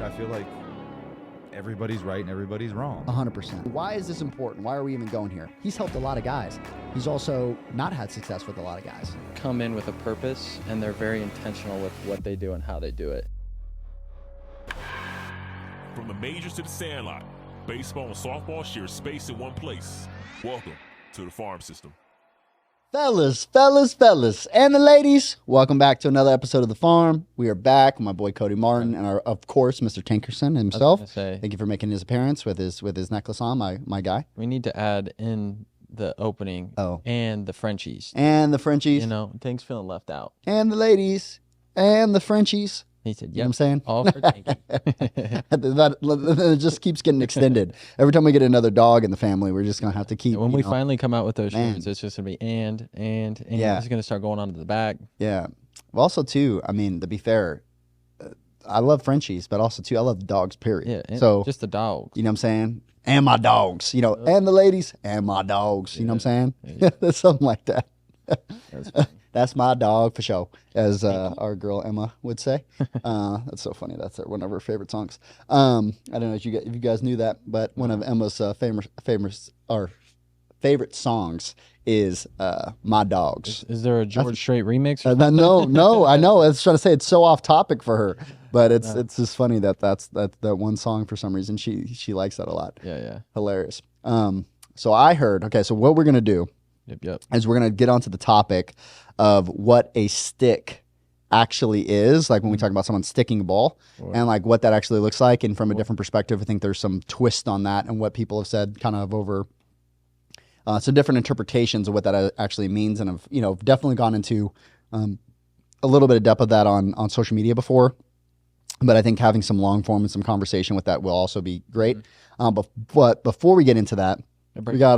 I feel like everybody's right and everybody's wrong. 100%. Why is this important? Why are we even going here? He's helped a lot of guys. He's also not had success with a lot of guys. Come in with a purpose, and they're very intentional with what they do and how they do it. From the majors to the sandlot, baseball and softball share space in one place. Welcome to the farm system. Fellas, and the ladies, welcome back to another episode of The Farm. We are back with my boy Kodee Martin and, of course, Mr. Tinkerson himself. Thank you for making his appearance with his necklace on, my guy. We need to add in the opening and the Frenchies. And the Frenchies. You know, things feeling left out. And the ladies. And the Frenchies. He said, You know what I'm saying? all for Tinky. It just keeps getting extended. Every time we get another dog in the family, we're just going to have to keep. When we finally come out with those Man. shirts, it's just going to be and Yeah. it's going to start going on to the back. Yeah. Well, also, too, I mean, to be fair, I love Frenchies, but also, too, I love dogs, period. Yeah, and so, just the dogs. you know what I'm saying? And my dogs, you know, and the ladies, and my dogs, you know what I'm saying? Yeah. Something like that. That's funny. That's my dog for sure, as our girl Emma would say. That's so funny. That's one of her favorite songs. I don't know if you guys knew that, but one of Emma's favorite songs is "My Dogs." Is there a George Strait remix? Or No, I know. I was trying to say it's so off topic for her, but it's just funny that's that one song for some reason she likes that a lot. Yeah. Hilarious. So I heard. Okay, so what we're gonna do. Yep. Is we're going to get onto the topic of what a stick actually is, like when we talk about someone sticking a ball and like what that actually looks like. And from a different perspective, I think there's some twist on that and what people have said kind of over some different interpretations of what that actually means. And I've definitely gone into a little bit of depth of that on social media before, but I think having some long form and some conversation with that will also be great. But before we get into that, we got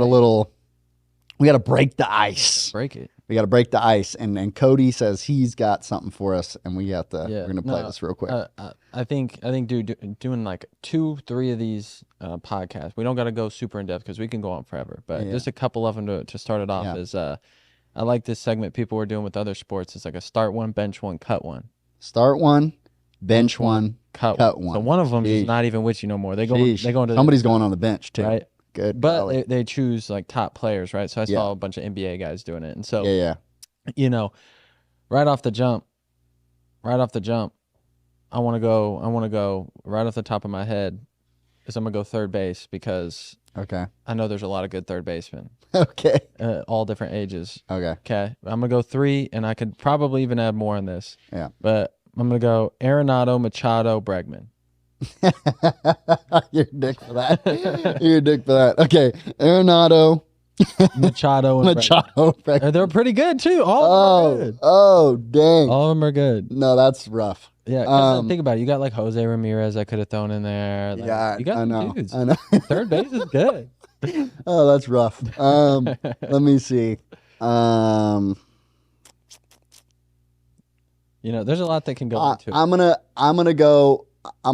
to break the ice. Break it. We got to break the ice. And Kodee says he's got something for us, and we're going to play this real quick. I think, dude, doing like 2-3 of these podcasts, we don't got to go super in depth because we can go on forever. But just a couple of them to start it off is I like this segment people were doing with other sports. It's like a start one, bench one, cut one. Start one, bench one, cut one. So one of them is not even with you no more. They go into somebody's going on the bench too. Right. Good. But they choose like top players, right? So I saw a bunch of NBA guys doing it. And so, right off the jump, I want to go right off the top of my head is I'm going to go third base because I know there's a lot of good third basemen. Okay. All different ages. Okay. I'm going to go 3, and I could probably even add more in this. Yeah. But I'm going to go Arenado, Machado, Bregman. You're a dick for that. Okay. Arenado, Machado, and Bregman. They're pretty good too. All of them are good. Oh, dang. All of them are good. No, that's rough. Yeah. Think about it. You got like Jose Ramirez I could have thrown in there. Like, yeah, you got I know. Dudes. I know. Third base is good. Oh, that's rough. Let me see. There's a lot that can go into it. I'm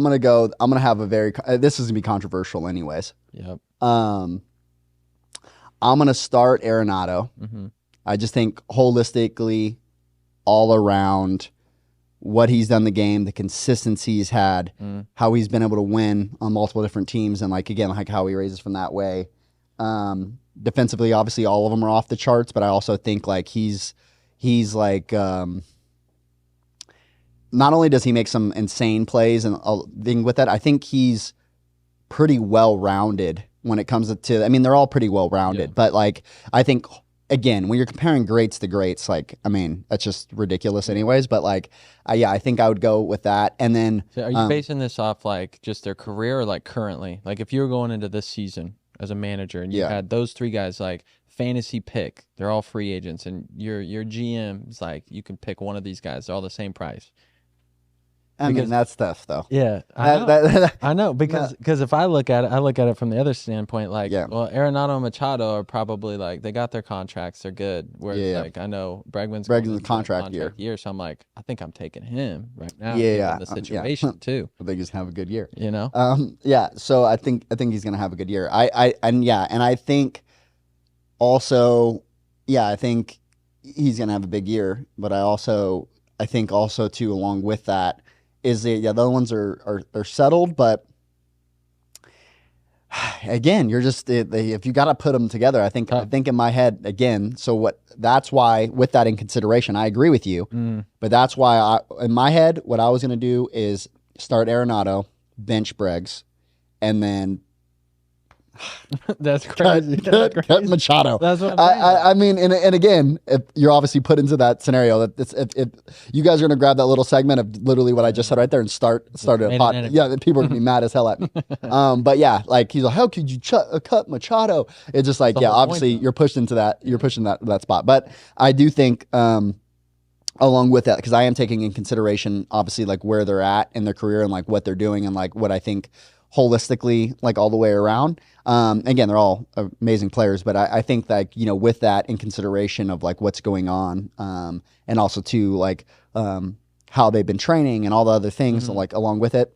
gonna have a very. This is gonna be controversial, anyways. Yep. I'm gonna start Arenado. Mm-hmm. I just think holistically, all around, what he's done in the game, the consistency he's had, how he's been able to win on multiple different teams, and like how he raises from that way. Defensively, obviously, all of them are off the charts, but I also think like he's like. Not only does he make some insane plays and thing with that, I think he's pretty well-rounded when it comes to. I mean, they're all pretty well-rounded, but like I think again, when you're comparing greats to greats, like I mean, that's just ridiculous, anyways. But like, I think I would go with that. And then, so are you basing this off like just their career or like currently? Like if you were going into this season as a manager and you had those 3 guys like fantasy pick, they're all free agents, and your GM is like you can pick one of these guys. They're all the same price. I mean, that's tough, though. Yeah, I know because if I look at it from the other standpoint, like, well, Arenado and Machado are probably like they got their contracts, they're good. Whereas like I know Bregman's contract year, so I'm like, I think I'm taking him right now. Yeah, the situation too. I think he's gonna have a good year. So I think he's gonna have a good year. And I think also, I think he's gonna have a big year. But I think also too, along with that, is the other ones are settled, but again, you're just if you got to put them together. I think in my head again. So that's why with that in consideration, I agree with you. But that's why in my head, what I was going to do is start Arenado, bench Breggs, and then that's crazy. Cut Machado. That's what I'm saying. I mean, and again, if you're obviously put into that scenario, that if you guys are gonna grab that little segment of literally what I just said right there and start a pot, then people are gonna be mad as hell at me. But yeah, like he's like, how could you cut Machado? It's just like, yeah, obviously you're pushed into that, you're pushing that spot. But I do think, along with that, because I am taking in consideration obviously like where they're at in their career and like what they're doing and like what I think holistically, like all the way around. Again, they're all amazing players, but I think that, with that in consideration of like what's going on, and also too, like, how they've been training and all the other things, like along with it,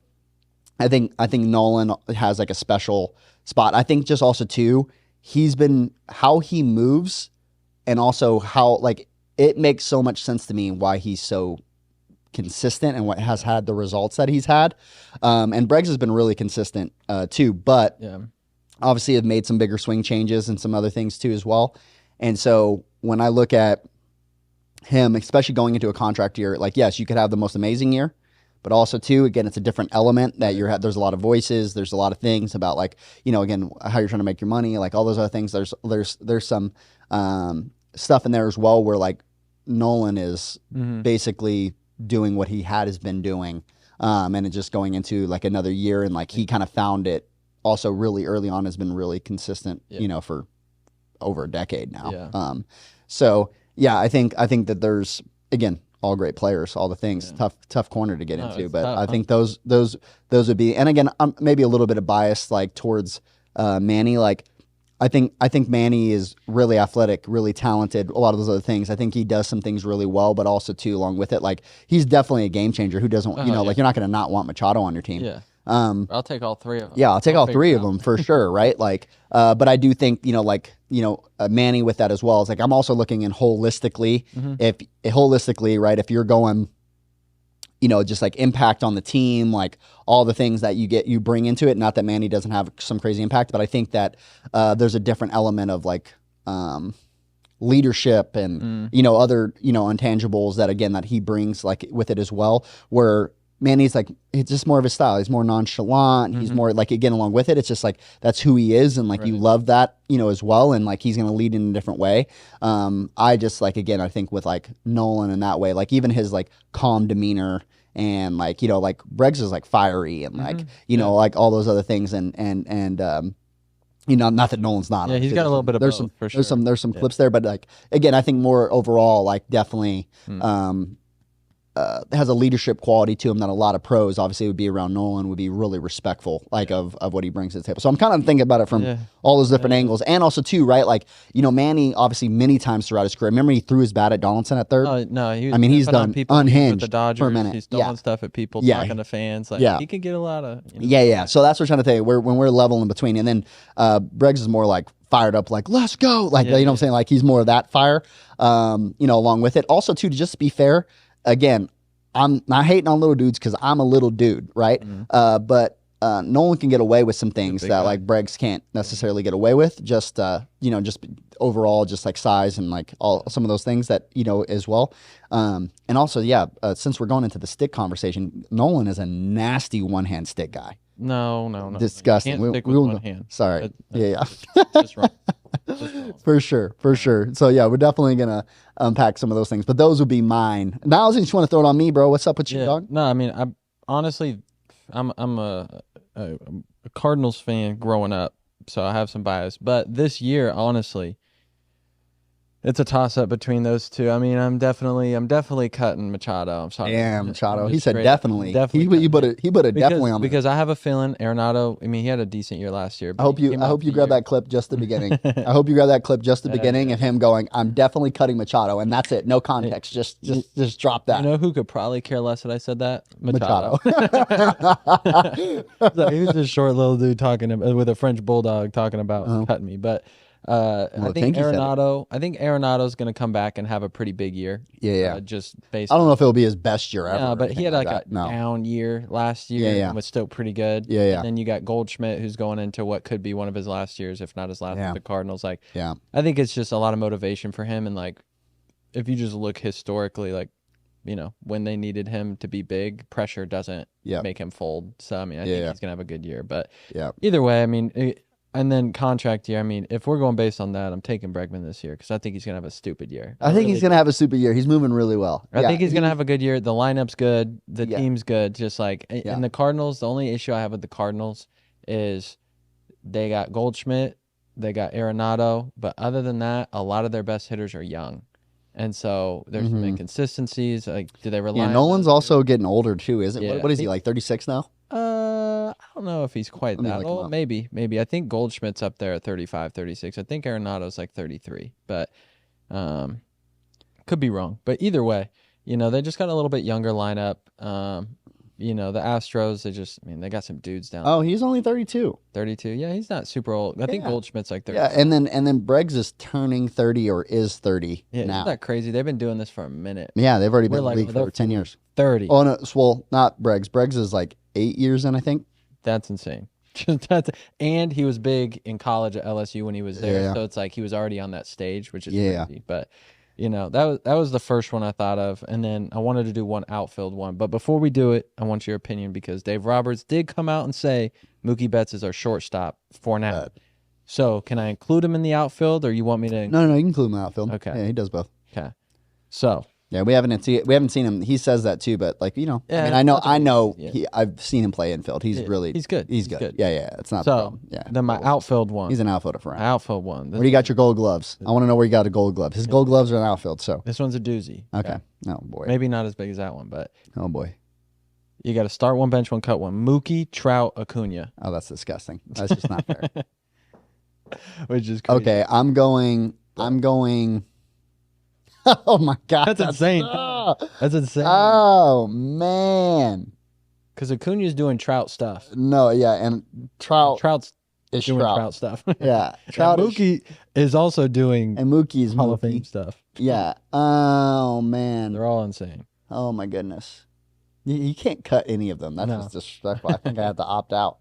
I think Nolan has like a special spot. I think just also too, how he moves and also how like it makes so much sense to me why he's so consistent and what has had the results that he's had. And Breggs has been really consistent too, but obviously have made some bigger swing changes and some other things too as well. And so when I look at him, especially going into a contract year, like, yes, you could have the most amazing year, but also too, again, it's a different element that there's a lot of voices. There's a lot of things about like, again, how you're trying to make your money, like all those other things. There's some stuff in there as well where like Nolan is basically doing what he has been doing, and it just going into like another year, and like he kind of found it also really early on, has been really consistent, for over a decade now. So yeah, I think that there's, again, all great players, all the things, tough corner to get into, but tough, I think those would be, and again, I'm maybe a little bit of bias like towards Manny. Like I think Manny is really athletic, really talented, a lot of those other things. I think he does some things really well, but also too, along with it, like he's definitely a game changer. Who doesn't, like you're not going to not want Machado on your team. Yeah. I'll take all three of them. Yeah, I'll take all three of them for sure, right? Like, but I do think, Manny with that as well. It's like I'm also looking in holistically. Right, if you're going, just like impact on the team, like all the things that you bring into it. Not that Manny doesn't have some crazy impact, but I think that there's a different element of like leadership and other intangibles that again that he brings like with it as well. Where Manny's like, it's just more of his style. He's more nonchalant. He's more like, again, along with it, it's just like that's who he is, and like you love that as well, and like he's gonna lead in a different way. I just like, again, I think with like Nolan in that way, like even his like calm demeanor and like like Breggs is like fiery and like like all those other things and not that Nolan's not. Yeah, he's got a little bit of both, for sure. There's some clips there, but like again, I think more overall, like definitely has a leadership quality to him that a lot of pros obviously would be around Nolan, would be really respectful like of what he brings to the table. So I'm kind of thinking about it from all those different angles, and also too, right? Like Manny obviously many times throughout his career. Remember he threw his bat at Donaldson at third. He's done unhinged with the Dodgers, for a minute. He's stolen stuff at people, talking to fans. Like he could get a lot of So that's what I'm trying to tell you. When we're level in between, and then Breggs is more like fired up, like let's go, like what I'm saying, like he's more of that fire. Along with it, also too, to just be fair. Again, I'm not hating on little dudes because I'm a little dude, right? But Nolan can get away with some things that like Breggs can't necessarily get away with. Just just overall, just like size and like all some of those things that as well. And also, since we're going into the stick conversation, Nolan is a nasty one-hand stick guy. No. Disgusting. Can't stick with one hand. Sorry. That's just wrong. For sure. So yeah, we're definitely gonna unpack some of those things, but those would be mine. Now I just want to throw it on me, bro. What's up with you, dog? No, I mean, I'm a Cardinals fan growing up, so I have some bias. But this year, honestly, it's a toss-up between those two. I mean, I'm definitely cutting Machado. I'm sorry. Damn, Machado. He said definitely. He put a definitely on there. Because I have a feeling Arenado, I mean, he had a decent year last year. I hope you grab that clip just the beginning. I hope you grab that clip just the beginning of him going, I'm definitely cutting Machado, and that's it. No context. Just drop that. You know who could probably care less that I said that? Machado. He was a short little dude talking with a French bulldog talking about cutting me. But I think Arenado's going to come back and have a pretty big year. Yeah. Just based. I don't know if it'll be his best year ever. Yeah, but he had like a no. down year last year. Yeah. And was still pretty good. Yeah. And then you got Goldschmidt, who's going into what could be one of his last years, if not his last with the Cardinals. Like, I think it's just a lot of motivation for him. And like, if you just look historically, like, you know, when they needed him to be big, pressure doesn't make him fold. So, I mean, I think he's going to have a good year. But either way, I mean, and then contract year, I mean, if we're going based on that, I'm taking Bregman this year because I think he's going to have a stupid year. I think he's going to have a stupid year. He's moving really well. I think he's going to have a good year. The lineup's good. The team's good. Just like, and the Cardinals, the only issue I have with the Cardinals is they got Goldschmidt, they got Arenado, but other than that, a lot of their best hitters are young. And so there's some inconsistencies. Like, do they rely on Nolan's also getting older too, isn't it? What is he, like 36 now? I don't know if he's quite that old. Maybe. I think Goldschmidt's up there at 35, 36. I think Arenado's like 33, but could be wrong. But either way, you know, they just got a little bit younger lineup. You know, the Astros, they got some dudes down. Oh, he's only 32. 32. Yeah, he's not super old. I think Goldschmidt's like 30. Yeah, and then Breggs is turning 30 or is 30 now. Isn't that crazy? They've been doing this for a minute. Yeah, they've already been in the league for 10 years. 30. Oh, no, well, not Breggs. Breggs is like 8 years in, I think. That's insane. And he was big in college at LSU when he was there, so it's like he was already on that stage, which is crazy. But you know, that was the first one I thought of, and then I wanted to do one outfield one. But before we do it, I want your opinion because Dave Roberts did come out and say Mookie Betts is our shortstop for now. So can I include him in the outfield, or you want me to? No, you can include him in the outfield. Okay, yeah, he does both. Okay, so. Yeah, we haven't seen him. He says that too, but like, you know, I mean, I know. I've seen him play infield. He's good. He's good. Yeah, it's not. So then my outfield one. He's an outfielder for him. Outfield one. Where do you got your gold gloves? I want to know where you got a gold glove. His gold gloves are an outfield. So this one's a doozy. Okay. Oh boy. Maybe not as big as that one, but oh boy. You got to start one, bench one, cut one. Mookie, Trout, Acuna. Oh, that's disgusting. That's just not fair. Which is crazy. Okay, I'm going. Oh my God, that's insane. That's insane. Oh man, because Acuna's doing Trout stuff. No, yeah, and Trout's doing Trout stuff. Yeah, Trout. Mookie is also doing and Mookie's Hall of Fame stuff. Yeah. Oh man, they're all insane. Oh my goodness, you can't cut any of them. That's just disrespectful. I think I have to opt out.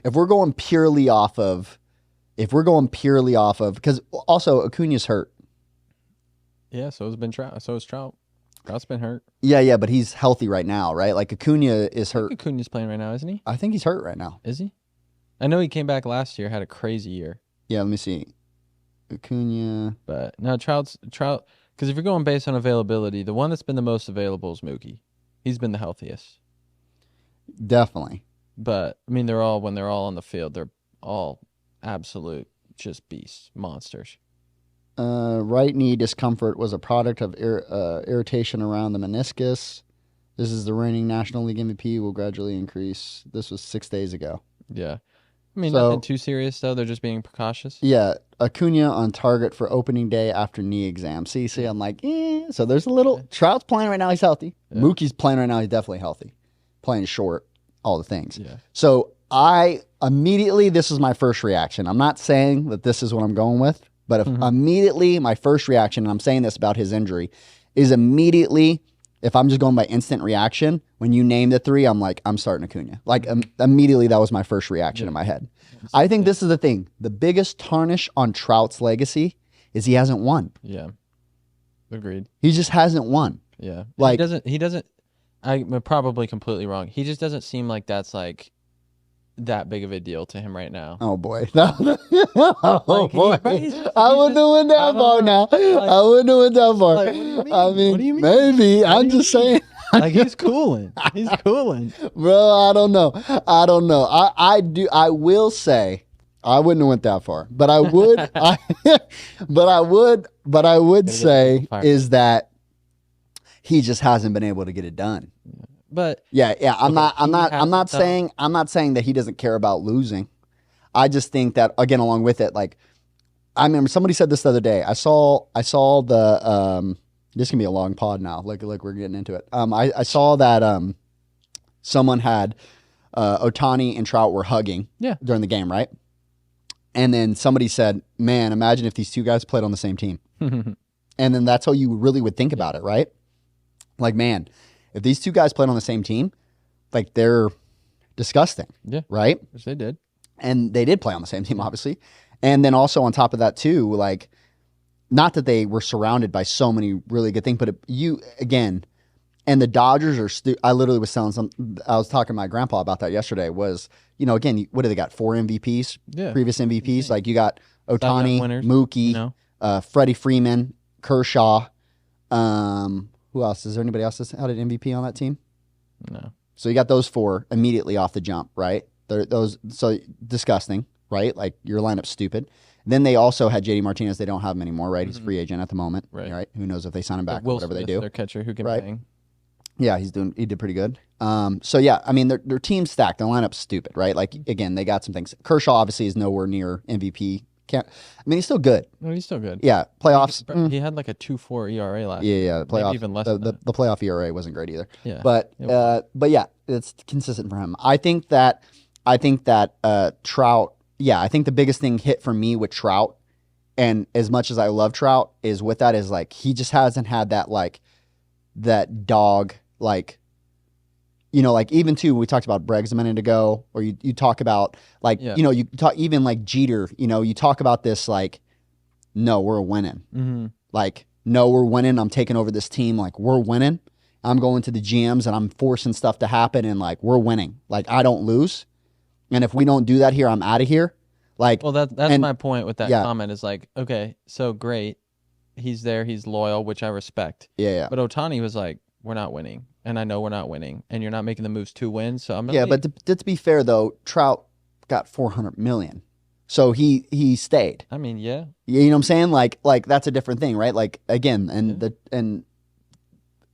If we're going purely off of. Because also Acuna's hurt. Yeah, so has been Trout. So is Trout. Trout's been hurt. Yeah, but he's healthy right now, right? Like Acuna is hurt. Acuna's playing right now, isn't he? I think he's hurt right now. Is he? I know he came back last year, had a crazy year. Yeah, let me see. Acuna. But no, Trout. Because if you're going based on availability, the one that's been the most available is Mookie. He's been the healthiest. Definitely. But I mean, when they're all on the field, they're all absolute just beasts, monsters. Right knee discomfort was a product of irritation around the meniscus. This is the reigning National League MVP, will gradually increase. This was 6 days ago. Yeah. I mean, nothing too serious, though. They're just being precautious. Yeah. Acuna on target for opening day after knee exam. See, I'm like, So there's a little... Trout's playing right now. He's healthy. Yeah. Mookie's playing right now. He's definitely healthy. Playing short. All the things. Yeah. So immediately, this is my first reaction. I'm not saying that this is what I'm going with, but immediately my first reaction, and I'm saying this about his injury, is immediately, if I'm just going by instant reaction, when you name the three, I'm like, I'm starting Acuna. Like immediately, that was my first reaction in my head. I think this is the thing. The biggest tarnish on Trout's legacy is he hasn't won. Yeah. Agreed. He just hasn't won. Yeah. Like he doesn't. I'm probably completely wrong. He just doesn't seem like that's like that big of a deal to him right now. Oh boy. Oh boy. I wouldn't have went that far now. I wouldn't have went that far. Like, what do you mean? I mean, what do you mean? Maybe. I'm just saying. Like he's cooling. He's cooling. Bro, I don't know. I will say I wouldn't have went that far. But I would but I would say is that he just hasn't been able to get it done. But yeah, I'm not saying that he doesn't care about losing. I just think that again, along with it, like I remember somebody said this the other day. I saw the this can be a long pod now. Like we're getting into it. I saw that someone had Ohtani and Trout were hugging Yeah. during the game, right? And then somebody said, man, imagine if these two guys played on the same team. And then that's how you really would think about it, right? Like, man, if these two guys played on the same team, like they're disgusting. Yeah. Right? Which they did. And they did play on the same team, obviously. And then also on top of that too, like, not that they were surrounded by so many really good things, but again, and the Dodgers are, I literally was I was talking to my grandpa about that yesterday was, again, what do they got? 4 MVPs, previous MVPs. Insane. Like you got Ohtani, winners, Mookie, Freddie Freeman, Kershaw. Who else? Is there anybody else that's had an MVP on that team? No. So you got those 4 immediately off the jump, right? So disgusting, right? Like your lineup's stupid. Then they also had JD Martinez. They don't have him anymore, right? He's a free agent at the moment, right? Who knows if they sign him back or whatever they do. Their catcher who can Right. bang. Yeah, he did pretty good. So yeah, I mean their team's stacked. Their lineup's stupid, right? Like again, they got some things. Kershaw obviously is nowhere near MVP. He's still good. No, he's still good. Yeah, playoffs. He had like a 2.4 ERA last Yeah, year. yeah. The playoff, Maybe even less the, than the, that. the playoff ERA wasn't great either. Yeah. But yeah, it's consistent for him. I think that Trout. Yeah, I think the biggest thing hit for me with Trout, and as much as I love Trout, is with that is like he just hasn't had that that dog like. Like even too, we talked about Breggs a minute ago, or you talk about you talk even like Jeter, you talk about this like, no, we're winning. Mm-hmm. Like, no, we're winning. I'm taking over this team. Like, we're winning. I'm going to the GMs and I'm forcing stuff to happen and like, we're winning. Like, I don't lose. And if we don't do that here, I'm out of here. Like, well, that's my point with that comment is like, okay, so great. He's there. He's loyal, which I respect. Yeah. But Ohtani was like, we're not winning. And I know we're not winning, and you're not making the moves to win. So I'm gonna leave. But to be fair though, Trout got $400 million, so he stayed. I mean, yeah, you know what I'm saying? Like that's a different thing, right? Like again, and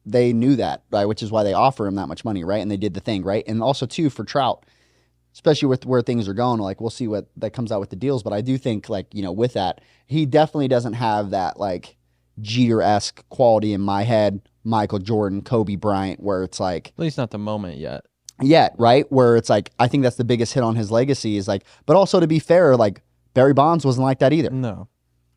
they knew that, right? Which is why they offer him that much money, right? And they did the thing, right? And also too for Trout, especially with where things are going, like we'll see what that comes out with the deals. But I do think with that, he definitely doesn't have that like Jeter-esque quality in my head. Michael Jordan, Kobe Bryant, where it's like... At least not the moment yet. Right? Where it's like, I think that's the biggest hit on his legacy is like... But also, to be fair, like, Barry Bonds wasn't like that either. No.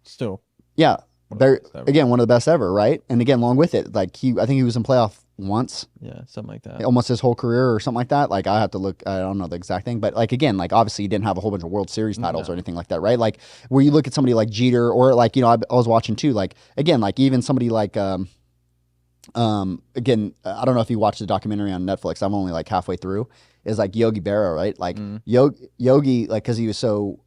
Still. Yeah. Again, one of the best ever, right? And again, along with it, like, I think he was in playoff once. Yeah, something like that. Almost his whole career or something like that. Like, I have to look... I don't know the exact thing. But, like, again, like, obviously, he didn't have a whole bunch of World Series titles or anything like that, right? Like, where you look at somebody like Jeter or, like, I was watching, too, like, again, like, even somebody like... again, I don't know if you watched the documentary on Netflix. I'm only like halfway through. Is like Yogi Berra, right? Like Yogi, like because he was so.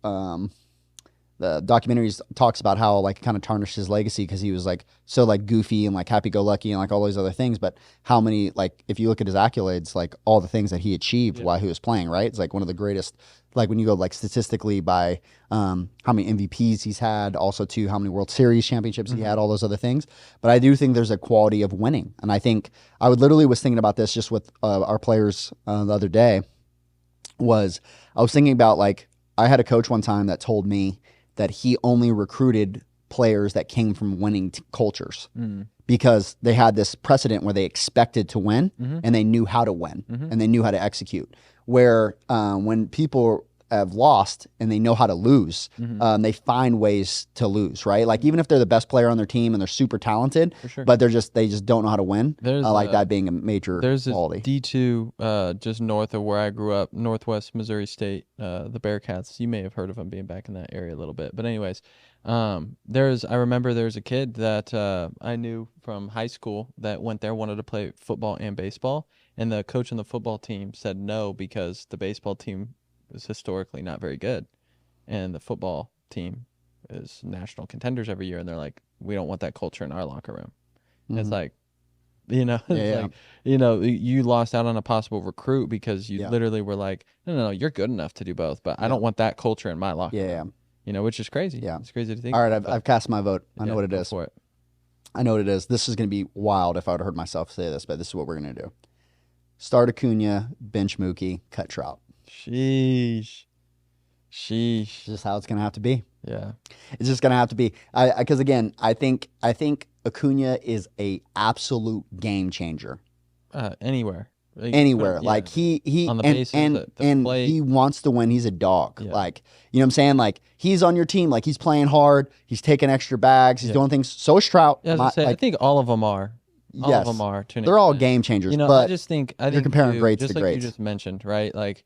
The documentary talks about how like kind of tarnished his legacy because he was like so like goofy and like happy-go-lucky and like all these other things. But how many like if you look at his accolades, like all the things that he achieved while he was playing, right? It's like one of the greatest. Like when you go like statistically by how many MVPs he's had, also too how many World Series championships he had, all those other things. But I do think there's a quality of winning, and I think I was thinking about this just with our players the other day. I was thinking about like I had a coach one time that told me that he only recruited players that came from winning cultures because they had this precedent where they expected to win and they knew how to win and they knew how to execute. Where when people have lost and they know how to lose, they find ways to lose, right? Like even if they're the best player on their team and they're super talented, but they just don't know how to win. Like that being a major quality. There's D2 just north of where I grew up, Northwest Missouri State, the Bearcats. You may have heard of them being back in that area a little bit. But anyways, I remember there's a kid that I knew from high school that went there, wanted to play football and baseball. And the coach on the football team said no because the baseball team is historically not very good. And the football team is national contenders every year. And they're like, we don't want that culture in our locker room. It's like, you lost out on a possible recruit because you literally were like, no, you're good enough to do both. But I don't want that culture in my locker room. Which is crazy. Yeah. It's crazy to think. All right, I've cast my vote. I know what it is. For it. I know what it is. This is going to be wild if I would have heard myself say this, but this is what we're going to do. Start Cunha, bench Mookie, cut Trout. Sheesh. It's just how it's going to have to be. Yeah. It's just going to have to be. Because again, I think Acuna is a absolute game changer. Anywhere. anywhere. Like he on the and bases, and, the and plate. he wants to win. He's a dog. Yeah. Like, you know what I'm saying? Like, he's on your team. Like, he's playing hard. He's taking extra bags. He's doing things. So is Trout. Yeah, I think all of them are. All of them are. They're all game changers. You know, but I think you're comparing greats just to like greats. you just mentioned, right? Like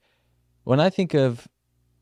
when I think of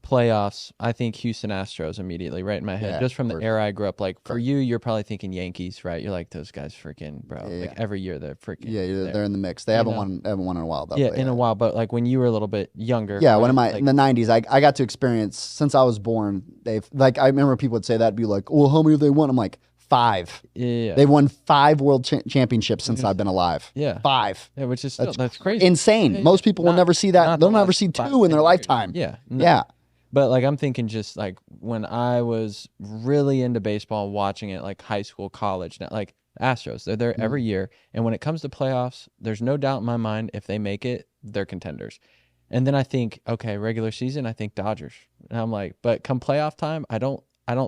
playoffs, I think Houston Astros immediately right in my head, just from the era I grew up. Like for you, you're probably thinking Yankees, right? You're like, those guys freaking, bro. Like every year they're freaking. Yeah, they're in the mix. They haven't won in a while though. Yeah, in a while. But like when you were a little bit younger. Yeah, right? when like, in the '90s, I got to experience since I was born. They've like I remember people would say that, be like, "Well, how many have they won?" I'm like, 5. Yeah. They've won 5 world championships since I've been alive. Yeah. 5. Yeah, which is still, that's crazy. Insane. Yeah, Most people will never see that. They'll never see 2 in their lifetime. Yeah. No. Yeah. But like I'm thinking just like when I was really into baseball and watching it like high school, college, now like Astros, they're there every year. And when it comes to playoffs, there's no doubt in my mind if they make it, they're contenders. And then I think, okay, regular season, I think Dodgers. And I'm like, but come playoff time, I don't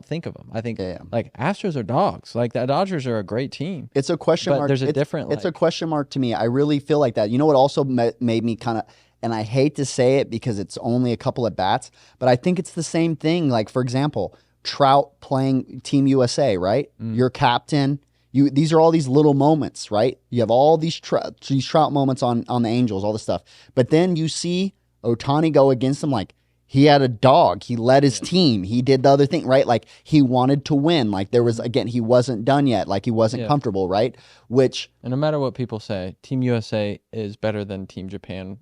think of them. I think like Astros are dogs. Like the Dodgers are a great team. It's a question mark. There's a different. It's a question mark to me. I really feel like that. You know what also made me kind of, and I hate to say it because it's only a couple at bats, but I think it's the same thing. Like for example, Trout playing Team USA, right? Your captain. These are all these little moments, right? You have all these Trout moments on the Angels, all this stuff. But then you see Ohtani go against them like, he had a dog. He led his team. He did the other thing, right? Like he wanted to win. Like there was, again, he wasn't done yet. Like he wasn't comfortable, right? And no matter what people say, Team USA is better than Team Japan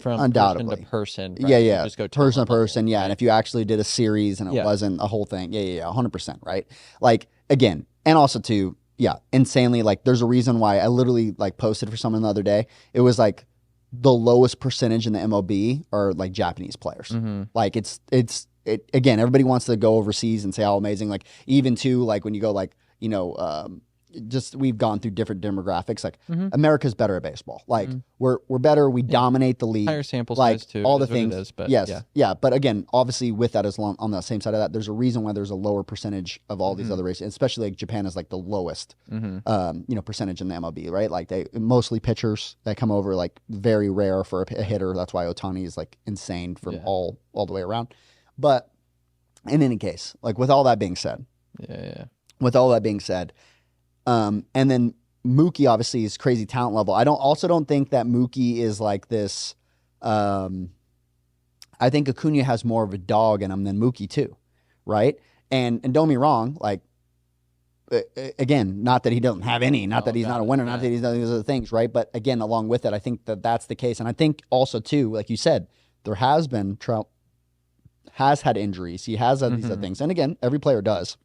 from undoubtedly. person to person. Right? Yeah. Just go person to person. Yeah. And if you actually did a series and it wasn't a whole thing. Yeah. 100%. Right. Like again, and also too, insanely, like there's a reason why I literally like posted for someone the other day. It was like, the lowest percentage in the MLB are like Japanese players. Like it's again, everybody wants to go overseas and say how amazing, like even too, like when you go like, you know, just we've gone through different demographics. Like America's better at baseball. Like we're better. We dominate the league. Higher sample like, size too. All the things. But yes. But again, obviously with that as long on the same side of that, there's a reason why there's a lower percentage of all these other races, especially like Japan is like the lowest, you know, percentage in the MLB, right? Like they mostly pitchers that come over, like very rare for a hitter. That's why Ohtani is like insane from all the way around. But in any case, like with all that being said, with all that being said, and then Mookie obviously is crazy talent level. I don't think that Mookie is like this. I think Acuna has more of a dog in him than Mookie too, right? And don't get me wrong, like again, not that he doesn't have any, not that he's not a winner, not that he's done these other things, right? But again, along with it, I think that that's the case, and I think also too, like you said, there has been Trout has had injuries, he has had these other things, and again, every player does.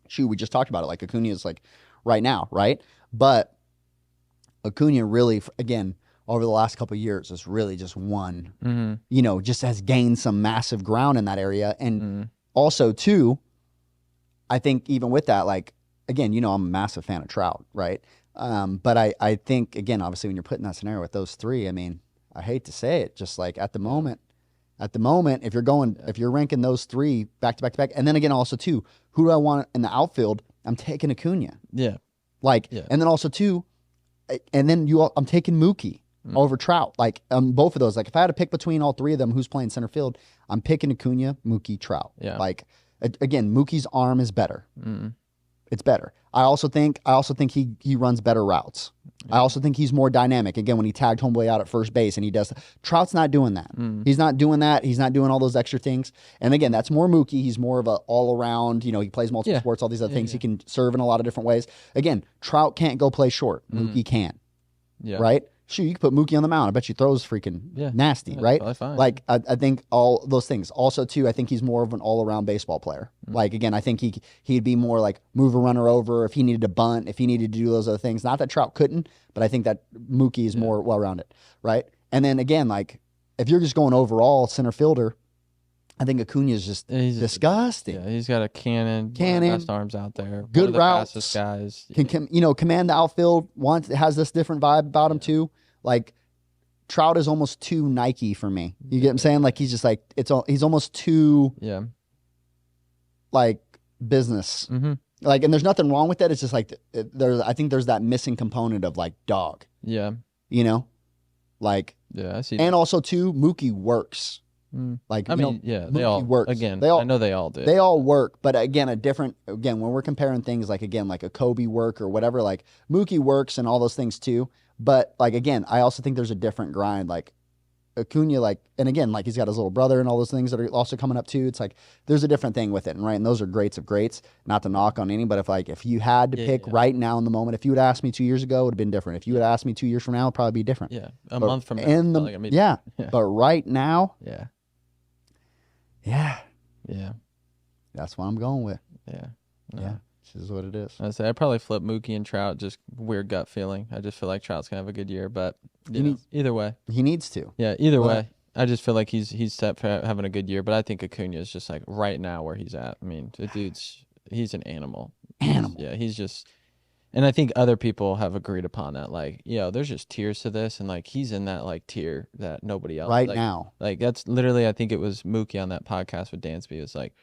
Shoot, we just talked about it. Like Acuna is like. Right now, right? But Acuna really, again, over the last couple of years, has really just won, you know, just has gained some massive ground in that area. And also, too, I think even with that, like, again, you know, I'm a massive fan of Trout, right? But I think, again, obviously, when you're putting that scenario with those 3, I mean, I hate to say it, just like at the moment, if you're ranking those 3 back to back to back, and then again, also, too, who do I want in the outfield? I'm taking Acuna. Yeah. And then also too, and then I'm taking Mookie over Trout. Like both of those. Like if I had to pick between all 3 of them, who's playing center field, I'm picking Acuna, Mookie, Trout. Yeah. Like again, Mookie's arm is better. It's better. I also think he runs better routes. I also think he's more dynamic. Again, when he tagged homeboy out at first base and he does, Trout's not doing that. He's not doing that. He's not doing all those extra things. And again, that's more Mookie. He's more of a all around, you know, he plays multiple sports, all these other things. He can serve in a lot of different ways. Again, Trout can't go play short. Mookie can. Yeah. Right? Shoot, you can put Mookie on the mound. I bet you throws freaking nasty, right? Fine. Like, I think all those things. Also, too, I think he's more of an all-around baseball player. Like, again, I think he'd be more like move a runner over if he needed to bunt, if he needed to do those other things. Not that Trout couldn't, but I think that Mookie is more well-rounded, right? And then, again, like, if you're just going overall center fielder, I think Acuna is just disgusting. Yeah, he's got a cannon, one of the best arms out there. Good one of the routes. fastest guys. Can you know, command the outfield. Has this different vibe about him too. Like Trout is almost too Nike for me. You get what I'm saying? Like he's just like he's almost too like business. Like, and there's nothing wrong with that. It's just like I think there's that missing component of like dog. Yeah. You know. Like, Yeah, I see. and also too, Mookie works. Like, I mean, yeah, they Mookie all works. again. They all, I know they all do. They all work, but again, when we're comparing things like a Kobe work or whatever, like Mookie works and all those things too. But like again, I also think there's a different grind. Like Acuna, like, and again, like he's got his little brother and all those things that are also coming up too. It's like there's a different thing with it, and right, and those are greats of greats. Not to knock on any, but if you had to pick right now in the moment, if you would ask me 2 years ago, it would have been different. If you would ask me 2 years from now, it'd probably be different. Yeah, a month from now. But right now, yeah, that's what I'm going with. Yeah, This is what it is. I'd probably flip Mookie and Trout. Just weird gut feeling. I just feel like Trout's gonna have a good year, but either way, he needs to. Yeah, either way, I just feel like he's set for having a good year. But I think Acuna is just like right now where he's at. I mean, the he's an animal. He's just, and I think other people have agreed upon that. Like, there's just tiers to this, and like he's in that like tier that nobody else now. Like that's literally, I think it was Mookie on that podcast with Dansby. It was like,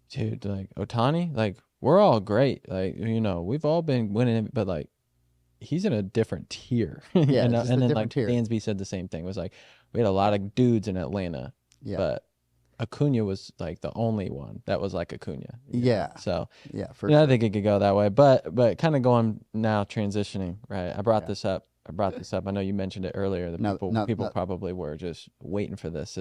dude, like Ohtani, like. We're all great. Like, we've all been winning, but like, he's in a different tier. Yeah. and then like tier. Dansby said the same thing. It was like, we had a lot of dudes in Atlanta, but Acuna was like the only one that was like Acuna. Yeah. So, sure. I think it could go that way, but kind of going now transitioning, right? I brought this up. I know you mentioned it earlier. That people probably were just waiting for this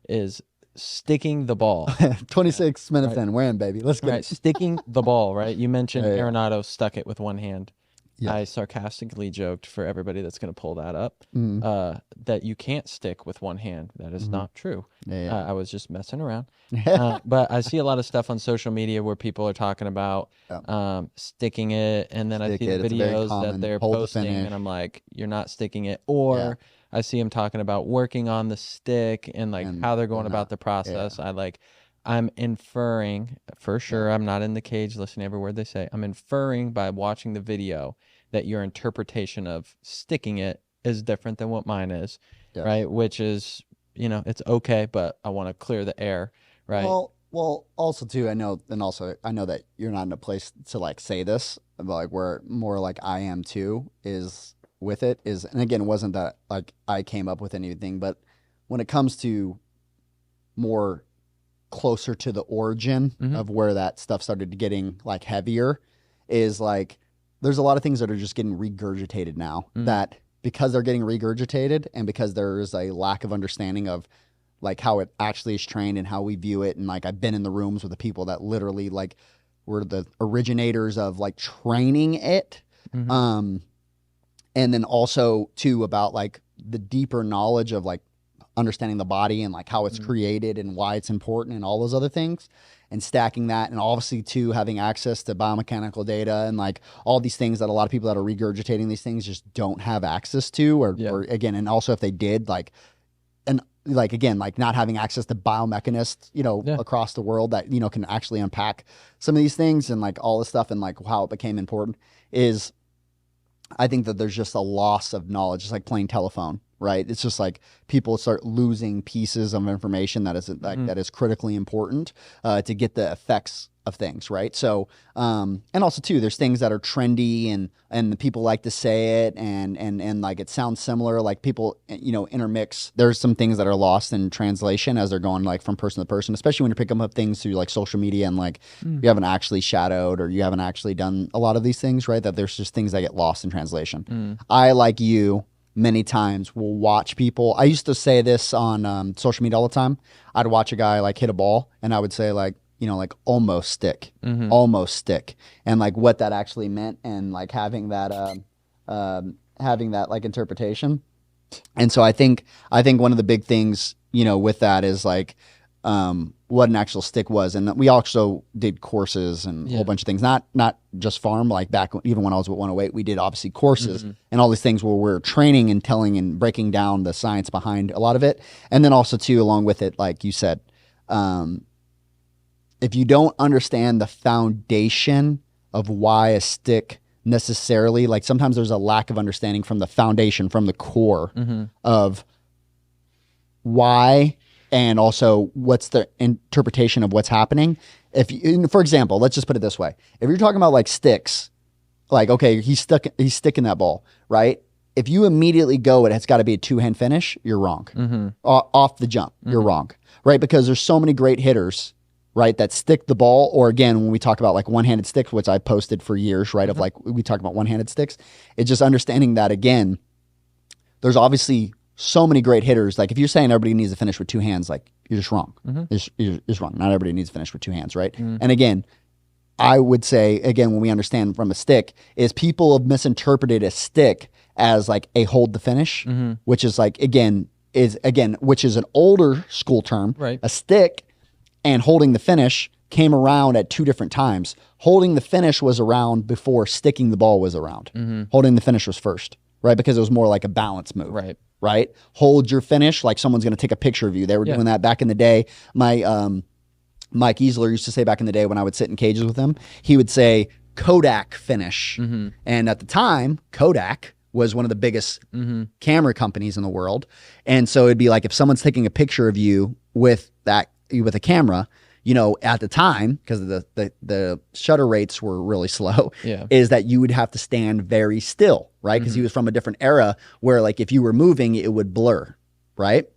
is sticking the ball. 26 minutes in, we're in, baby. Let's get it. Sticking the ball, right? You mentioned Arenado stuck it with one hand. Yes. I sarcastically joked for everybody that's going to pull that up that you can't stick with one hand. That is not true. I was just messing around. But I see a lot of stuff on social media where people are talking about sticking it, and then I see the videos that they're posting, and I'm like, you're not sticking it. Or I see them talking about working on the stick and like how they're going about the process. I'm inferring, for sure, I'm not in the cage listening to every word they say. I'm inferring by watching the video that your interpretation of sticking it is different than what mine is, right? Which is, it's okay, but I want to clear the air, right? Well, also too, I know that you're not in a place to like say this, but like where more like I am too is with it is, and again, it wasn't that like I came up with anything, but when it comes to more closer to the origin of where that stuff started getting like heavier is like there's a lot of things that are just getting regurgitated now that because they're getting regurgitated and because there is a lack of understanding of like how it actually is trained and how we view it, and like I've been in the rooms with the people that literally like were the originators of like training it, and then also too about like the deeper knowledge of like understanding the body and like how it's created and why it's important and all those other things, and stacking that, and obviously too having access to biomechanical data and like all these things that a lot of people that are regurgitating these things just don't have access to, or again, and also if they did, like, and like again, like not having access to biomechanists, across the world that can actually unpack some of these things and like all this stuff and like how it became important is, I think that there's just a loss of knowledge. It's like playing telephone, right? It's just like people start losing pieces of information that is like that is critically important to get the effects of things, right? So, and also too, there's things that are trendy and the people like to say it and like it sounds similar. Like people, intermix. There's some things that are lost in translation as they're going like from person to person, especially when you're picking up things through like social media and like you haven't actually shadowed or you haven't actually done a lot of these things, right? That there's just things that get lost in translation. I, like you, many times will watch people. I used to say this on social media all the time. I'd watch a guy like hit a ball and I would say like, like almost stick, and like what that actually meant, and like having that like interpretation. And so I think one of the big things, with that is like what an actual stick was. And we also did courses and a whole bunch of things, not just farm, like back even when I was with 108, we did obviously courses and all these things where we're training and telling and breaking down the science behind a lot of it. And then also too, along with it, like you said, if you don't understand the foundation of why a stick necessarily, like sometimes there's a lack of understanding from the foundation, from the core of why, and also what's the interpretation of what's happening. For example, let's just put it this way. If you're talking about like sticks, like, okay, he's sticking that ball, right? if you immediately go, it's got to be a two-hand finish, you're wrong. Off the jump, you're wrong, right? Because there's so many great hitters, right, that stick the ball, or again, when we talk about like one-handed sticks, which I posted for years, right, of like we talk about one-handed sticks, it's just understanding that, again, there's obviously so many great hitters. Like if you're saying everybody needs to finish with two hands, like you're just wrong. You're just wrong. Not everybody needs to finish with two hands, right? And again, I would say, again, when we understand from a stick, is people have misinterpreted a stick as like a hold the finish, which is like, which is an older school term. Right. A stick and holding the finish came around at two different times. Holding the finish was around before sticking the ball was around. Holding the finish was first, right? Because it was more like a balance move. Right? Hold your finish like someone's going to take a picture of you. They were doing that back in the day. My Mike Easler used to say back in the day when I would sit in cages with him, he would say Kodak finish. And at the time, Kodak was one of the biggest camera companies in the world. And so it'd be like if someone's taking a picture of you with a camera, you know, at the time, because the shutter rates were really slow, is that you would have to stand very still, right? Because he was from a different era where like if you were moving, it would blur, right?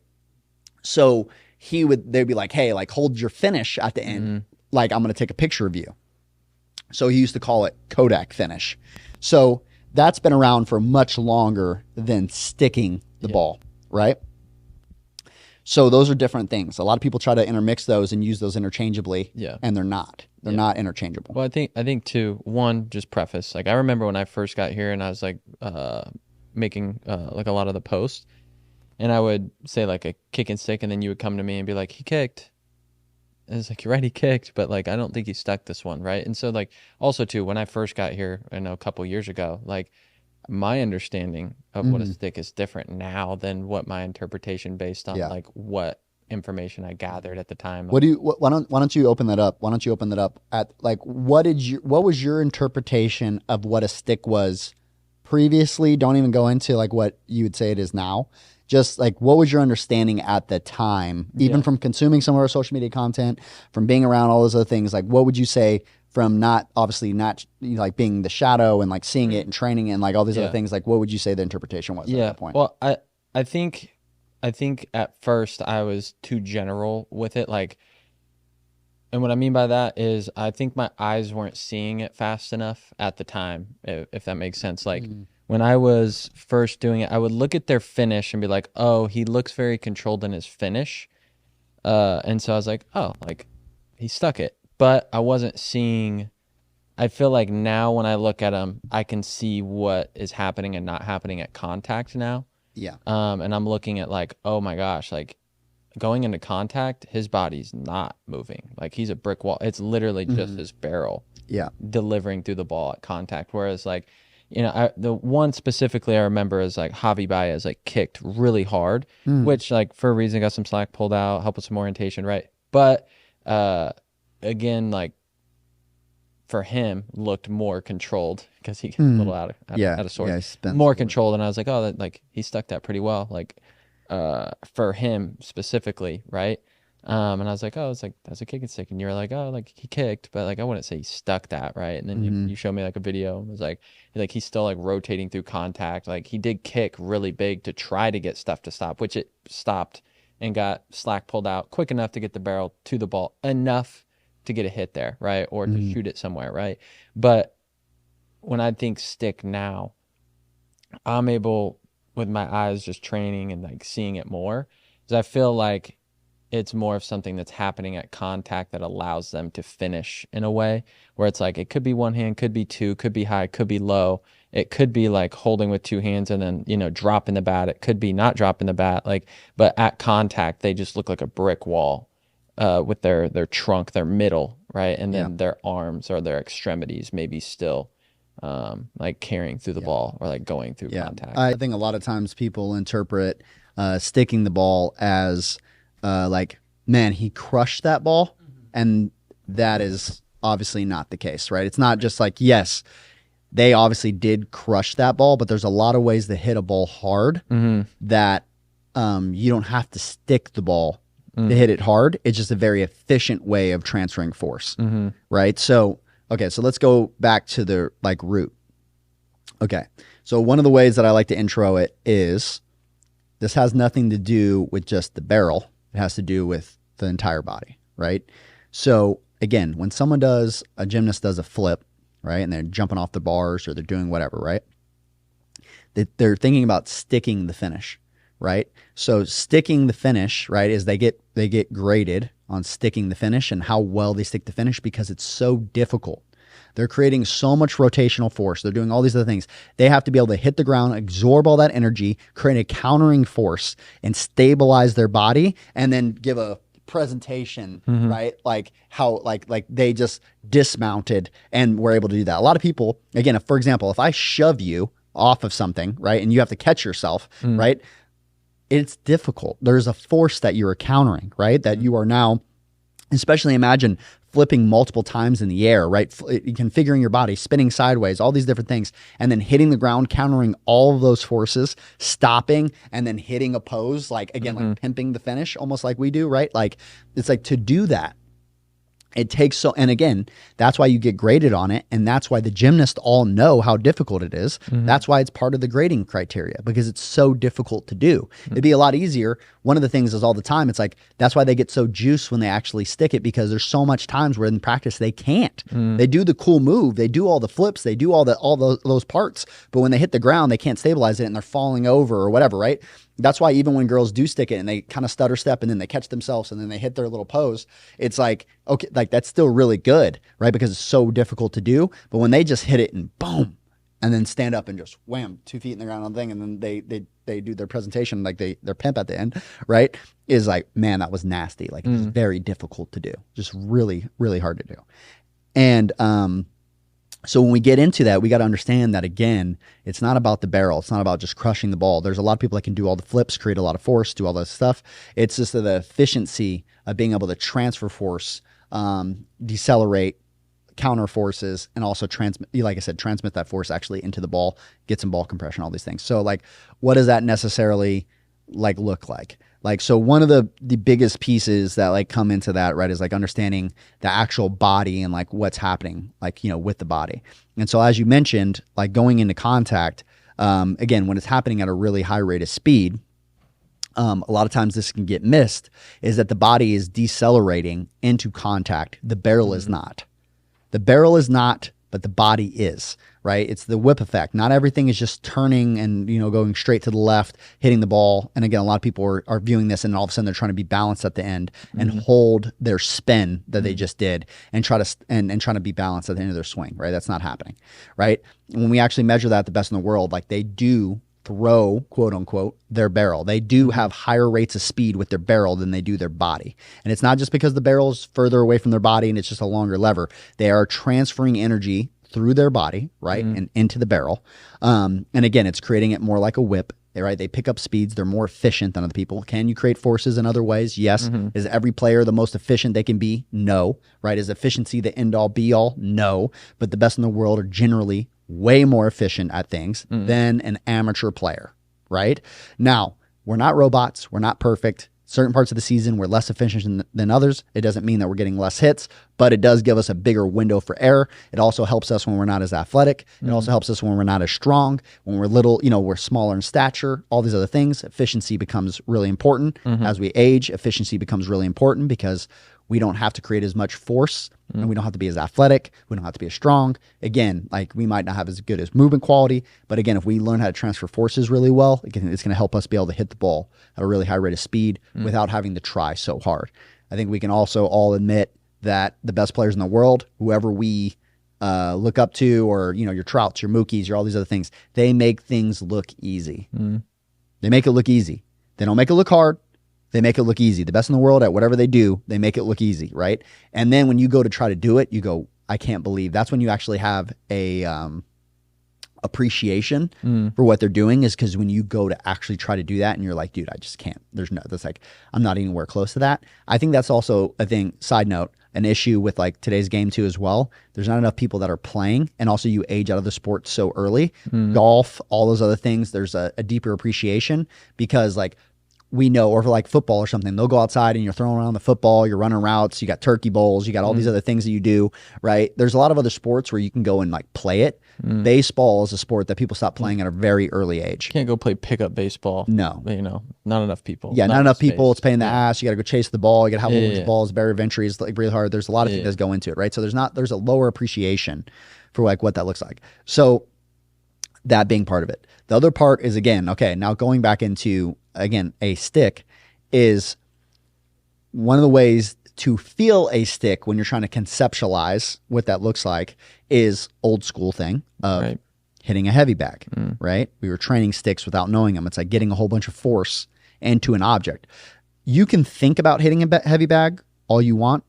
So they'd be like, hey, like hold your finish at the end. Like I'm going to take a picture of you. So he used to call it Kodak finish. So that's been around for much longer than sticking the ball, right? So those are different things. A lot of people try to intermix those and use those interchangeably, and they're not. They're not interchangeable. Well, I think too, one, just preface. Like I remember when I first got here and I was like making like a lot of the posts, and I would say like a kick and stick, and then you would come to me and be like, he kicked. And it's like, you're right, he kicked, but like I don't think he stuck this one, right? And so like also too, when I first got here, I know a couple years ago, like my understanding of what a stick is different now than what my interpretation based on like what information I gathered at the time. Why don't you open that up? Why don't you open that up at like what was your interpretation of what a stick was previously? Don't even go into like what you would say it is now. Just like what was your understanding at the time, even from consuming some of our social media content, from being around all those other things? Like what would you say from not like being the shadow and like seeing it and training and like all these other things? Like what would you say the interpretation was at that point? Well, I think at first I was too general with it, like, and what I mean by that is I think my eyes weren't seeing it fast enough at the time, if that makes sense. Like when I was first doing it, I would look at their finish and be like, oh, he looks very controlled in his finish. And so I was like, oh, like he stuck it. But I wasn't seeing, I feel like now when I look at him, I can see what is happening and not happening at contact now. Yeah. And I'm looking at like, oh my gosh, like going into contact, his body's not moving. Like he's a brick wall. It's literally just his barrel delivering through the ball at contact. Whereas like, you know, the one specifically I remember is like Javi Baez like kicked really hard, which like for a reason got some slack pulled out, helped with some orientation, right? But again, like for him looked more controlled because he got a little out of sorts. More controlled, and I was like, oh, like he stuck that pretty well, like for him specifically, right? And I was like, oh, it's like that's a kick and stick, and you're like, oh, like he kicked, but like I wouldn't say he stuck that, right? And then you showed me like a video, and it was like he's still like rotating through contact, like he did kick really big to try to get stuff to stop, which it stopped and got slack pulled out quick enough to get the barrel to the ball enough to get a hit there, right? Or to shoot it somewhere, right? But when I think stick now, I'm able, with my eyes just training and like seeing it more, is I feel like it's more of something that's happening at contact that allows them to finish in a way where it's like, it could be one hand, could be two, could be high, could be low. It could be like holding with two hands and then, you know, dropping the bat. It could be not dropping the bat, like, but at contact, they just look like a brick wall. With their trunk, their middle, right? And then their arms or their extremities maybe still like carrying through the ball or like going through contact. I think a lot of times people interpret sticking the ball as like, man, he crushed that ball. And that is obviously not the case, right? It's not just like, yes, they obviously did crush that ball, but there's a lot of ways to hit a ball hard that you don't have to stick the ball to hit it hard. It's just a very efficient way of transferring force, right? So, okay, so let's go back to the like root. Okay, So one of the ways that I like to intro it is this has nothing to do with just the barrel. It has to do with the entire body, right? So again, when a gymnast does a flip, right, and they're jumping off the bars or they're doing whatever, right, they're thinking about sticking the finish, right? So sticking the finish, right, is they get graded on sticking the finish and how well they stick the finish because it's so difficult. They're creating so much rotational force. They're doing all these other things. They have to be able to hit the ground, absorb all that energy, create a countering force, and stabilize their body, and then give a presentation, right? Like how like they just dismounted and were able to do that. A lot of people, again, for example, if I shove you off of something, right, and you have to catch yourself, right, it's difficult. There's a force that you're countering, right, that you are now, especially imagine flipping multiple times in the air, right, configuring your body, spinning sideways, all these different things, and then hitting the ground, countering all of those forces, stopping, and then hitting a pose, like, again, like pimping the finish, almost like we do, right? Like, it's like to do that, it takes and again, that's why you get graded on it. And that's why the gymnasts all know how difficult it is. That's why it's part of the grading criteria because it's so difficult to do. It'd be a lot easier. One of the things is all the time, it's like, that's why they get so juiced when they actually stick it because there's so much times where in practice they can't. They do the cool move. They do all the flips. They do all those parts. But when they hit the ground, they can't stabilize it and they're falling over or whatever, right? That's why even when girls do stick it and they kind of stutter step and then they catch themselves and then they hit their little pose, it's like, okay, like that's still really good, right? Because it's so difficult to do. But when they just hit it and boom, and then stand up and just wham, 2 feet in the ground on the thing, and then they do their presentation, like their pimp at the end, right? Is like, man, that was nasty. Like it's very difficult to do. Just really, really hard to do. And so when we get into that, we got to understand that, again, it's not about the barrel. It's not about just crushing the ball. There's a lot of people that can do all the flips, create a lot of force, do all this stuff. It's just the efficiency of being able to transfer force, decelerate, counter forces, and also transmit, like I said, transmit that force actually into the ball, get some ball compression, all these things. So like, what does that necessarily like look like? Like, so one of the biggest pieces that like come into that, right, is like understanding the actual body and like what's happening, like, you know, with the body. And so as you mentioned, like going into contact, again, when it's happening at a really high rate of speed, a lot of times this can get missed, is that the body is decelerating into contact. The barrel is not. The barrel is not, but the body is, right? It's the whip effect. Not everything is just turning and, you know, going straight to the left, hitting the ball. And again, a lot of people are viewing this and all of a sudden they're trying to be balanced at the end and hold their spin that they just did and try to, and trying to be balanced at the end of their swing, right? That's not happening, right? When we actually measure that, the best in the world, like they do throw, quote unquote, their barrel. They do have higher rates of speed with their barrel than they do their body. And it's not just because the barrel is further away from their body and it's just a longer lever. They are transferring energy through their body, right, and into the barrel. And again, it's creating it more like a whip, right? They pick up speeds. They're more efficient than other people. Can you create forces in other ways? Yes. Is every player the most efficient they can be? No. Right? Is efficiency the end all be all? No. But the best in the world are generally way more efficient at things than an amateur player, right? Now, we're not robots. We're not perfect. Certain parts of the season, we're less efficient than others. It doesn't mean that we're getting less hits, but it does give us a bigger window for error. It also helps us when we're not as athletic. It also helps us when we're not as strong, when we're little, you know, we're smaller in stature, all these other things. Efficiency becomes really important. As we age, efficiency becomes really important because we don't have to create as much force and we don't have to be as athletic. We don't have to be as strong. Again, like we might not have as good as movement quality, but again, if we learn how to transfer forces really well, again, it's going to help us be able to hit the ball at a really high rate of speed without having to try so hard. I think we can also all admit that the best players in the world, whoever we look up to, or, you know, your Trouts, your Mookies, your all these other things, they make things look easy. They make it look easy. They don't make it look hard. They make it look easy. The best in the world at whatever they do, they make it look easy, right? And then when you go to try to do it, you go, I can't believe. That's when you actually have a appreciation for what they're doing, is because when you go to actually try to do that and you're like, dude, I just can't. That's like, I'm not anywhere close to that. I think that's also a thing, side note, an issue with like today's game too as well. There's not enough people that are playing, and also you age out of the sport so early. Golf, all those other things, there's a deeper appreciation because like, we know, or for like football or something, they'll go outside and you're throwing around the football, you're running routes, you got turkey bowls, you got all these other things that you do, right? There's a lot of other sports where you can go and like play it. Baseball is a sport that people stop playing at a very early age. Can't go play pickup baseball. No. You know, not enough people. Yeah, not enough people. space. It's pain in the ass. You got to go chase the ball. You got to have all these yeah. balls, barrier of entry is like really hard. There's a lot of things that go into it, right? So there's a lower appreciation for like what that looks like. So that being part of it. The other part is, again, okay, now going back into, again, a stick is one of the ways to feel a stick when you're trying to conceptualize what that looks like is old school thing of hitting a heavy bag, right? We were training sticks without knowing them. It's like getting a whole bunch of force into an object. You can think about hitting a heavy bag all you want.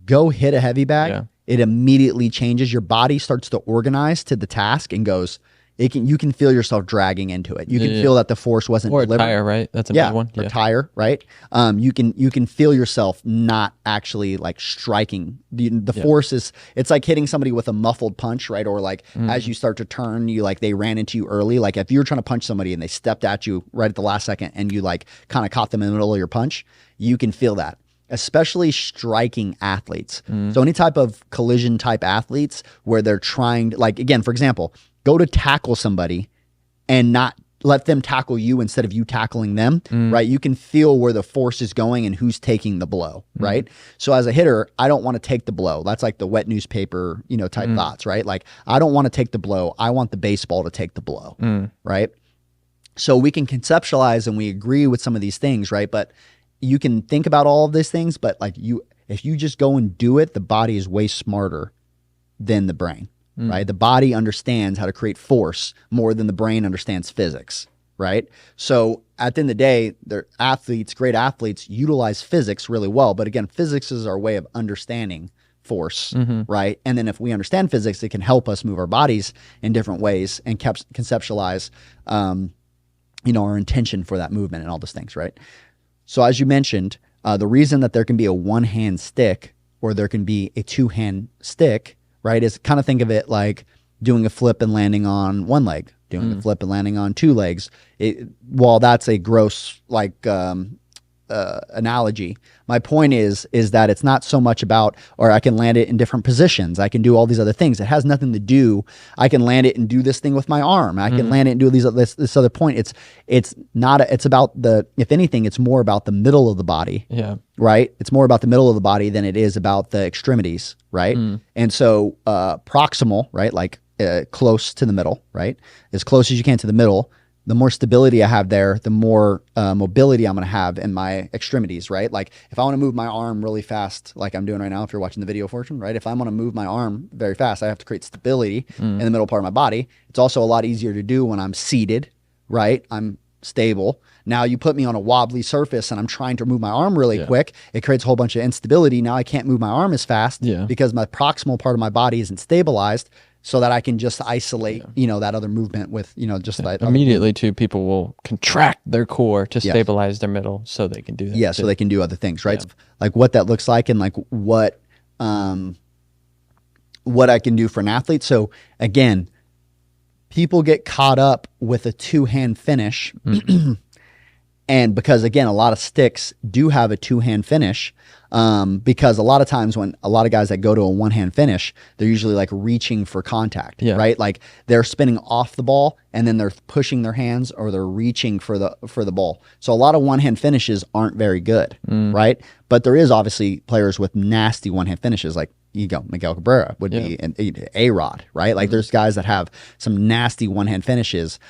Go hit a heavy bag. Yeah. It immediately changes. Your body starts to organize to the task and goes, you can feel yourself dragging into it. You can feel that the force wasn't or delivered. a tire, right? That's a big one. Or tire, right? You can feel yourself not actually like striking. The force is, it's like hitting somebody with a muffled punch, right? Or like as you start to turn, they ran into you early. Like if you were trying to punch somebody and they stepped at you right at the last second and you like kind of caught them in the middle of your punch, you can feel that. Especially striking athletes. So any type of collision type athletes where they're trying, like again, for example, go to tackle somebody and not let them tackle you instead of you tackling them, right? You can feel where the force is going and who's taking the blow, right? So as a hitter, I don't want to take the blow. That's like the wet newspaper, type thoughts, right? Like I don't want to take the blow. I want the baseball to take the blow, right? So we can conceptualize and we agree with some of these things, right? But you can think about all of these things, but like if you just go and do it, the body is way smarter than the brain. Right? The body understands how to create force more than the brain understands physics, right? So at the end of the day, they're athletes, great athletes utilize physics really well. But again, physics is our way of understanding force, right? And then if we understand physics, it can help us move our bodies in different ways and conceptualize, our intention for that movement and all those things, right? So as you mentioned, the reason that there can be a one-hand stick or there can be a two-hand stick, right, is kind of think of it like doing a flip and landing on one leg, doing a flip and landing on two legs. While that's a gross analogy, my point is that it's not so much about, or I can land it in different positions. I can do all these other things. It has nothing to do. I can land it and do this thing with my arm. I can land it and do this other point. It's not. It's about if anything, it's more about the middle of the body. Yeah. Right. It's more about the middle of the body than it is about the extremities. Right. And so proximal, right, like close to the middle, right, as close as you can to the middle. The more stability I have there, the more mobility I'm going to have in my extremities, right? Like if I want to move my arm really fast, like I'm doing right now, if you're watching the video portion, right? If I want to move my arm very fast, I have to create stability in the middle part of my body. It's also a lot easier to do when I'm seated, right? I'm stable. Now you put me on a wobbly surface and I'm trying to move my arm really quick. It creates a whole bunch of instability. Now I can't move my arm as fast because my proximal part of my body isn't stabilized, so that I can just isolate, that other movement with, just that. Immediately, too, people will contract their core to stabilize their middle so they can do that. Yeah, so they can do other things, right? Yeah. Like what that looks like and like what I can do for an athlete. So again, people get caught up with a two-hand finish. And because, again, a lot of sticks do have a two-hand finish, because a lot of times when a lot of guys that go to a one-hand finish, they're usually like reaching for contact, right? Like they're spinning off the ball and then they're pushing their hands or they're reaching for the ball. So a lot of one-hand finishes aren't very good, right? But there is obviously players with nasty one-hand finishes, like Miguel Cabrera would be an A-Rod, right? Like there's guys that have some nasty one-hand finishes,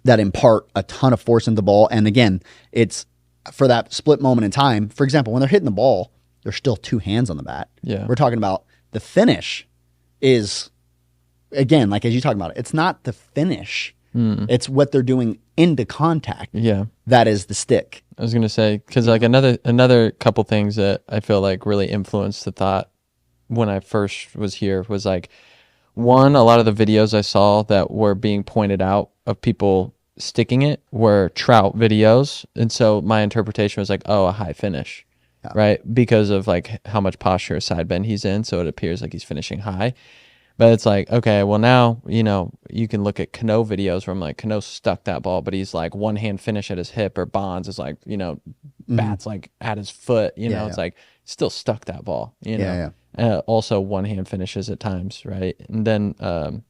that impart a ton of force into the ball. And again, it's for that split moment in time. For example, when they're hitting the ball, there's still two hands on the bat. Yeah. We're talking about the finish is, again, like as you talk about it, it's not the finish. It's what they're doing into contact. Yeah. That is the stick. I was going to say, because like another couple things that I feel like really influenced the thought when I first was here was like, one, a lot of the videos I saw that were being pointed out of people sticking it were trout videos. And so my interpretation was like, oh, a high finish, right? Because of like how much posture side bend he's in. So it appears like he's finishing high. But it's like, okay, well now, you can look at Cano videos where I'm like, Cano stuck that ball, but he's like one hand finish at his hip, or Bonds is like, bats like at his foot, Yeah, it's like still stuck that ball, Yeah, Also one hand finishes at times, right? And then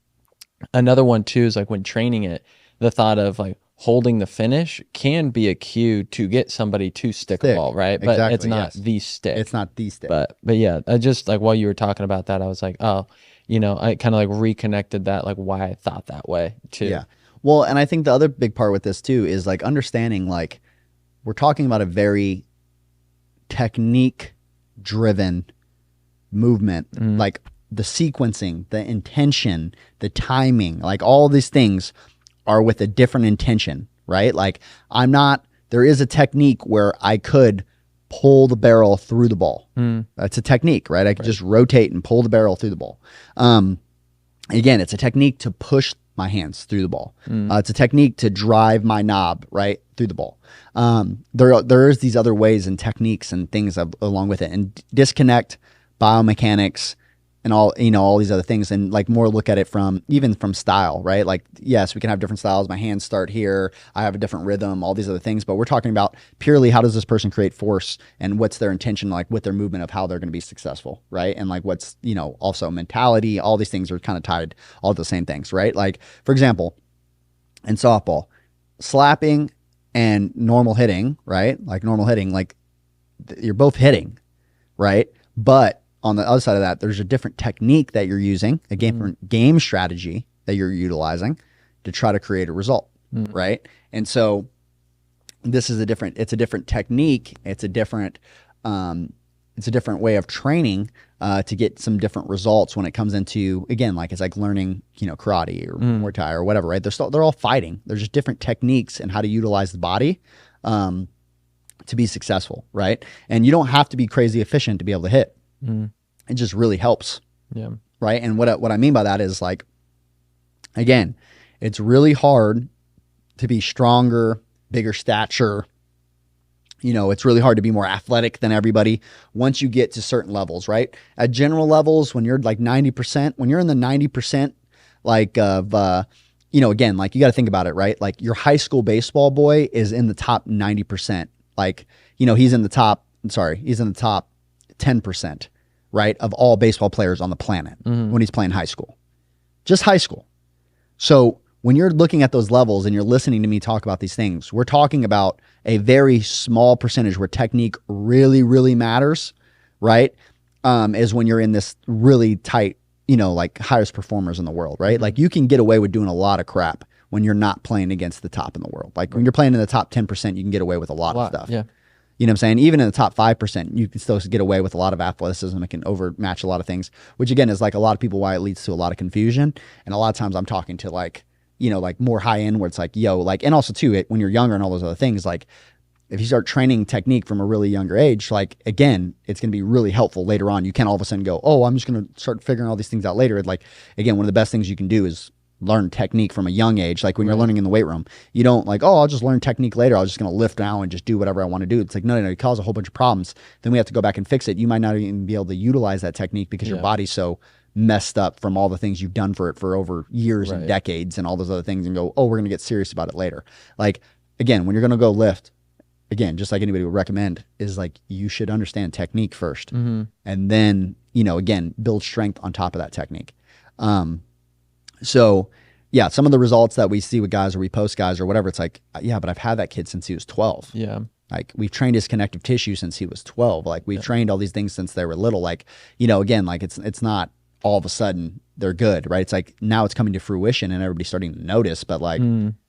another one too is like when training it, the thought of like holding the finish can be a cue to get somebody to stick a ball, right? But Exactly, it's not yes. the stick. It's not the stick. But yeah, I just like while you were talking about that, I was like, oh, I kind of like reconnected that, like why I thought that way too. Yeah. Well, and I think the other big part with this too is like understanding, like, we're talking about a very technique driven movement, like the sequencing, the intention, the timing, like all these things are with a different intention, right? Like there is a technique where I could pull the barrel through the ball. That's a technique, right? I could just rotate and pull the barrel through the ball. Again, it's a technique to push my hands through the ball. It's a technique to drive my knob right through the ball. There is these other ways and techniques and things along with it, and disconnect, biomechanics, and all these other things, and like more look at it from style, right? Like, yes, we can have different styles. My hands start here. I have a different rhythm, all these other things, but we're talking about purely how does this person create force and what's their intention, like with their movement of how they're going to be successful, right? And like what's, also mentality, all these things are kind of tied all to the same things, right? Like, for example, in softball, slapping and normal hitting, right? Like normal hitting, like you're both hitting, right? But on the other side of that, there's a different technique that you're using, a different game strategy that you're utilizing to try to create a result, right? And so this is it's a different technique. It's a different way of training to get some different results when it comes into, again, like it's like learning, karate or Muay Thai or whatever, right? They're all fighting. There's just different techniques and how to utilize the body to be successful, right? And you don't have to be crazy efficient to be able to hit. It just really helps. Yeah. Right. And what I mean by that is, like, again, it's really hard to be stronger, bigger stature. It's really hard to be more athletic than everybody once you get to certain levels, right? At general levels, when you're like 90%, when you're in the 90%, like of, again, like you got to think about it, right? Like your high school baseball boy is in the top 90%. Like, he's in the top 10%. Right, of all baseball players on the planet when he's playing high school. Just high school. So when you're looking at those levels and you're listening to me talk about these things, we're talking about a very small percentage where technique really, really matters, right? Is when you're in this really tight, like highest performers in the world, right? Like you can get away with doing a lot of crap when you're not playing against the top in the world. Like when you're playing in the top 10%, you can get away with a lot of stuff. Yeah. You know what I'm saying? Even in the top 5%, you can still get away with a lot of athleticism. It can overmatch a lot of things, which again is like a lot of people why it leads to a lot of confusion. And a lot of times I'm talking to like more high end where it's like, and also too, when you're younger and all those other things, like if you start training technique from a really younger age, like again, it's going to be really helpful later on. You can't all of a sudden go, oh, I'm just going to start figuring all these things out later. Like, again, one of the best things you can do is learn technique from a young age. Like when you're learning in the weight room, you don't like, oh, I'll just learn technique later. I was just going to lift now and just do whatever I want to do. It's like, no, it causes a whole bunch of problems. Then we have to go back and fix it. You might not even be able to utilize that technique because your body's so messed up from all the things you've done for it for over years and decades and all those other things, and go, oh, we're going to get serious about it later. Like, again, when you're going to go lift, again, just like anybody would recommend, is like you should understand technique first and then, again, build strength on top of that technique. So yeah, some of the results that we see with guys or we post guys or whatever, it's like, yeah, but I've had that kid since he was 12. Yeah. Like we've trained his connective tissue since he was 12. Like we've trained all these things since they were little. Like, again, like it's not all of a sudden they're good, right? It's like now it's coming to fruition and everybody's starting to notice, but like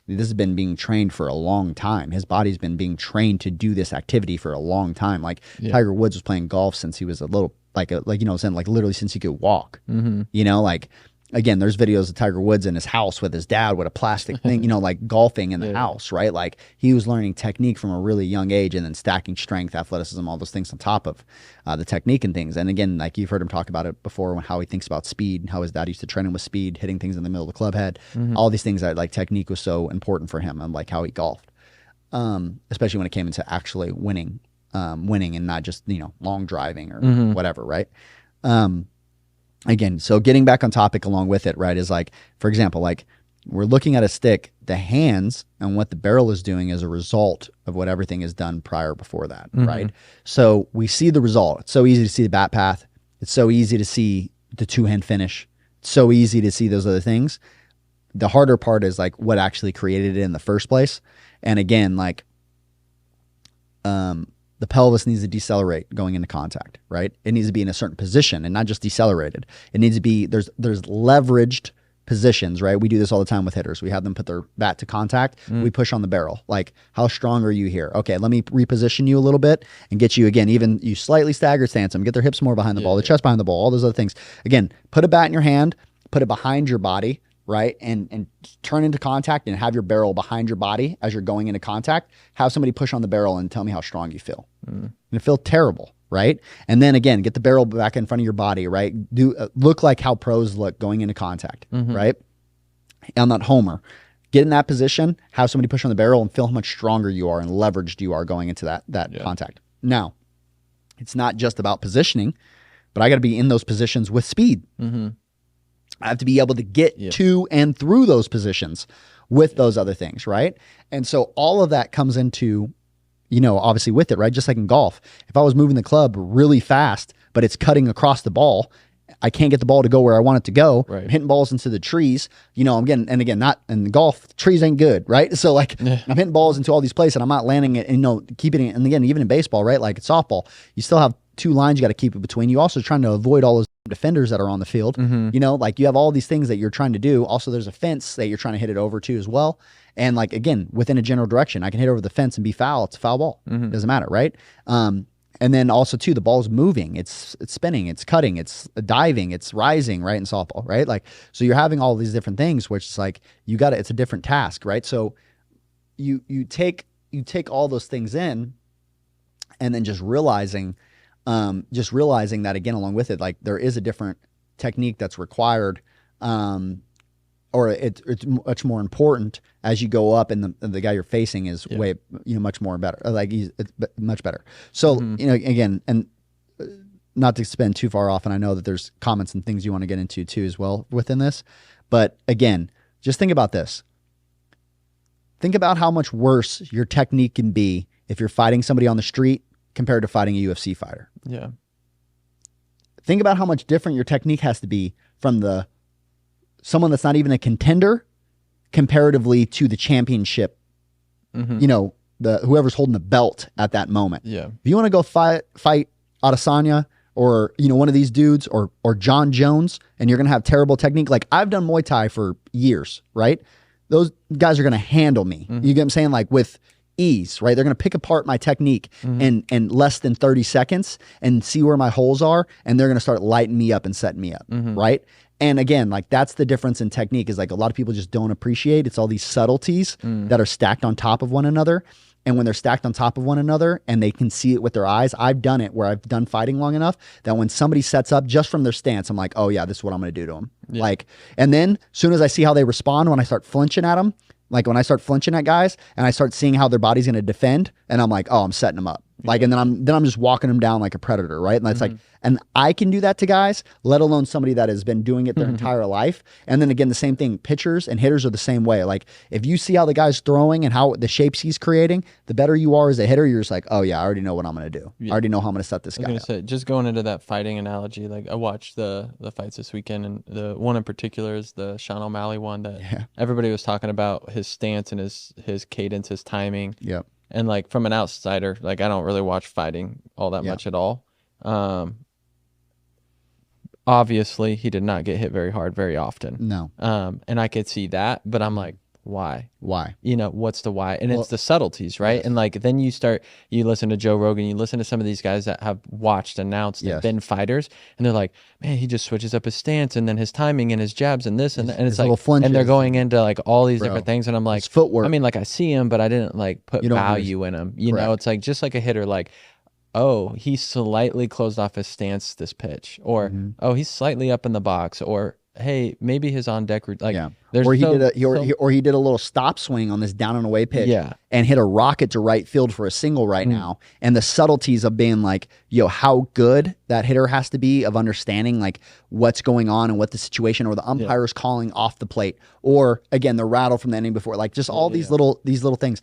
this has been being trained for a long time. His body's been being trained to do this activity for a long time. Like Tiger Woods was playing golf since he was a little, like literally since he could walk, like, again, there's videos of Tiger Woods in his house with his dad with a plastic thing, like golfing in the house, right? Like he was learning technique from a really young age and then stacking strength, athleticism, all those things on top of the technique and things. And again, like you've heard him talk about it before, how he thinks about speed and how his dad used to train him with speed, hitting things in the middle of the club head, all these things that like technique was so important for him and like how he golfed, especially when it came into actually winning and not just, long driving or whatever, right? again, so getting back on topic along with it, right, is like, for example, like we're looking at a stick, the hands and what the barrel is doing as a result of what everything is done prior before that, right? So we see the result. It's so easy to see the bat path. It's so easy to see the two-hand finish. It's so easy to see those other things. The harder part is like what actually created it in the first place. And again, like the pelvis needs to decelerate going into contact, right? It needs to be in a certain position and not just decelerated. It needs to be, there's leveraged positions, right? We do this all the time with hitters. We have them put their bat to contact. We push on the barrel. Like, how strong are you here? Okay, let me reposition you a little bit and get you, again, even you slightly staggered stance them, get their hips more behind the ball, the chest behind the ball, all those other things. Again, put a bat in your hand, put it behind your body, right? And turn into contact and have your barrel behind your body as you're going into contact. Have somebody push on the barrel and tell me how strong you feel. And it feel terrible, right? And then again, get the barrel back in front of your body, right? Do look like how pros look going into contact, right? On that homer, get in that position, have somebody push on the barrel and feel how much stronger you are and leveraged you are going into that contact. Now, it's not just about positioning, but I got to be in those positions with speed. I have to be able to get to and through those positions with those other things, right? And so all of that comes into, you know, obviously with it, right? Just like in golf, if I was moving the club really fast, but it's cutting across the ball, I can't get the ball to go where I want it to go. I'm hitting balls into the trees, you know, I'm getting, and again, not in golf, trees ain't good, right? So like I'm hitting balls into all these places and I'm not landing it and, you know, keeping it. And again, even in baseball, right? Like it's softball, you still have two lines you got to keep it between. You also trying to avoid all those defenders that are on the field, you know, like you have all these things that you're trying to do. Also, there's a fence that you're trying to hit it over to as well. And like, again, within a general direction, I can hit over the fence and be foul. It's a foul ball. Doesn't matter, right? And then also too, the ball's moving, it's spinning, it's cutting, it's diving, it's rising, right? In softball, right? Like, so you're having all these different things, which is like, it's a different task, right? So you take all those things in and then just realizing that, again, along with it, like there is a different technique that's required, or it's much more important as you go up, and the guy you're facing is way, you know, much more better. Like it's much better. So, you know, again, and not to spend too far off, and I know that there's comments and things you want to get into too as well within this, but again, just think about this. Think about how much worse your technique can be if you're fighting somebody on the street compared to fighting a UFC fighter. Yeah. Think about how much different your technique has to be from someone that's not even a contender comparatively to the championship, you know, whoever's holding the belt at that moment. Yeah. If you want to go fight Adesanya or, you know, one of these dudes or John Jones, and you're going to have terrible technique. Like I've done Muay Thai for years, right? Those guys are going to handle me. You get what I'm saying? Like with ease, right? They're going to pick apart my technique in less than 30 seconds and see where my holes are. And they're going to start lighting me up and setting me up. Right. And again, like that's the difference in technique, is like a lot of people just don't appreciate. It's all these subtleties that are stacked on top of one another. And when they're stacked on top of one another and they can see it with their eyes, I've done it where I've done fighting long enough that when somebody sets up just from their stance, I'm like, oh yeah, this is what I'm going to do to them. Like, and then as soon as I see how they respond, when I start flinching at them, like when I start flinching at guys and I start seeing how their body's going to defend, and I'm like, oh, I'm setting them up. Like, and then I'm just walking them down like a predator, right? And it's like, and I can do that to guys, let alone somebody that has been doing it their entire life. And then again, the same thing, pitchers and hitters are the same way. Like if you see how the guy's throwing and how the shapes he's creating, the better you are as a hitter, you're just like, oh yeah, I already know what I'm going to do. I already know how I'm going to set this guy up. Say, just going into that fighting analogy, like I watched the fights this weekend, and the one in particular is the Sean O'Malley one that everybody was talking about, his stance and his cadence, his timing. Yep. And like from an outsider, like I don't really watch fighting all that much at all. Obviously, he did not get hit very hard very often. No. And I could see that, but I'm like, why? Why? You know, what's the why? And it's the subtleties, right? Yes. And like then you listen to Joe Rogan, you listen to some of these guys that have watched, announced, and been fighters, and they're like, man, he just switches up his stance and then his timing and his jabs and this and that. And it's like, and they're going into like all these different things, and I'm like, his footwork. I mean, like I see him, but I didn't like put value in him. You know, it's like just like a hitter, like, oh, he slightly closed off his stance this pitch, or oh, he's slightly up in the box, or hey, maybe his on deck like Yeah. there's Or so, he did a little stop swing on this down and away pitch Yeah. and hit a rocket to right field for a single right now. And the subtleties of being like, how good that hitter has to be of understanding like what's going on and what the situation, or the umpire is calling off the plate, or again the rattle from the inning before, like just all these little things.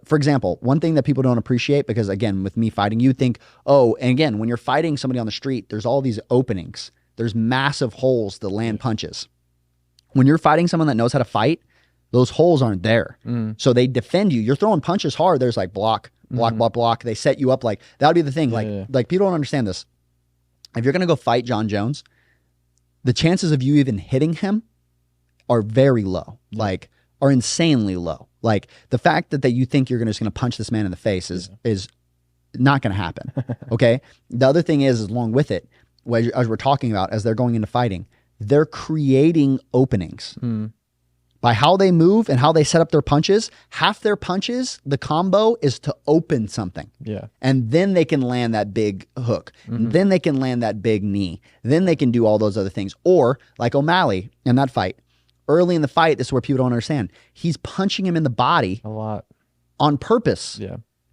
For example, one thing that people don't appreciate, because again with me fighting, you think, and again when you're fighting somebody on the street, there's all these openings, there's massive holes to land punches. When you're fighting someone that knows how to fight, those holes aren't there. So they defend you. You're throwing punches hard. There's like block. They set you up like that would be the thing. Like people don't understand this. If you're going to go fight John Jones, the chances of you even hitting him are very low, like are insanely low. Like the fact that you think you're just going to punch this man in the face is not going to happen. Okay. The other thing is along with it, as we're talking about, as they're going into fighting, they're creating openings by how they move and how they set up their punches. Half their punches, the combo is to open something. Yeah. And then they can land that big hook. And then they can land that big knee. Then they can do all those other things. Or like O'Malley in that fight, early in the fight, this is where people don't understand. He's punching him in the body a lot on purpose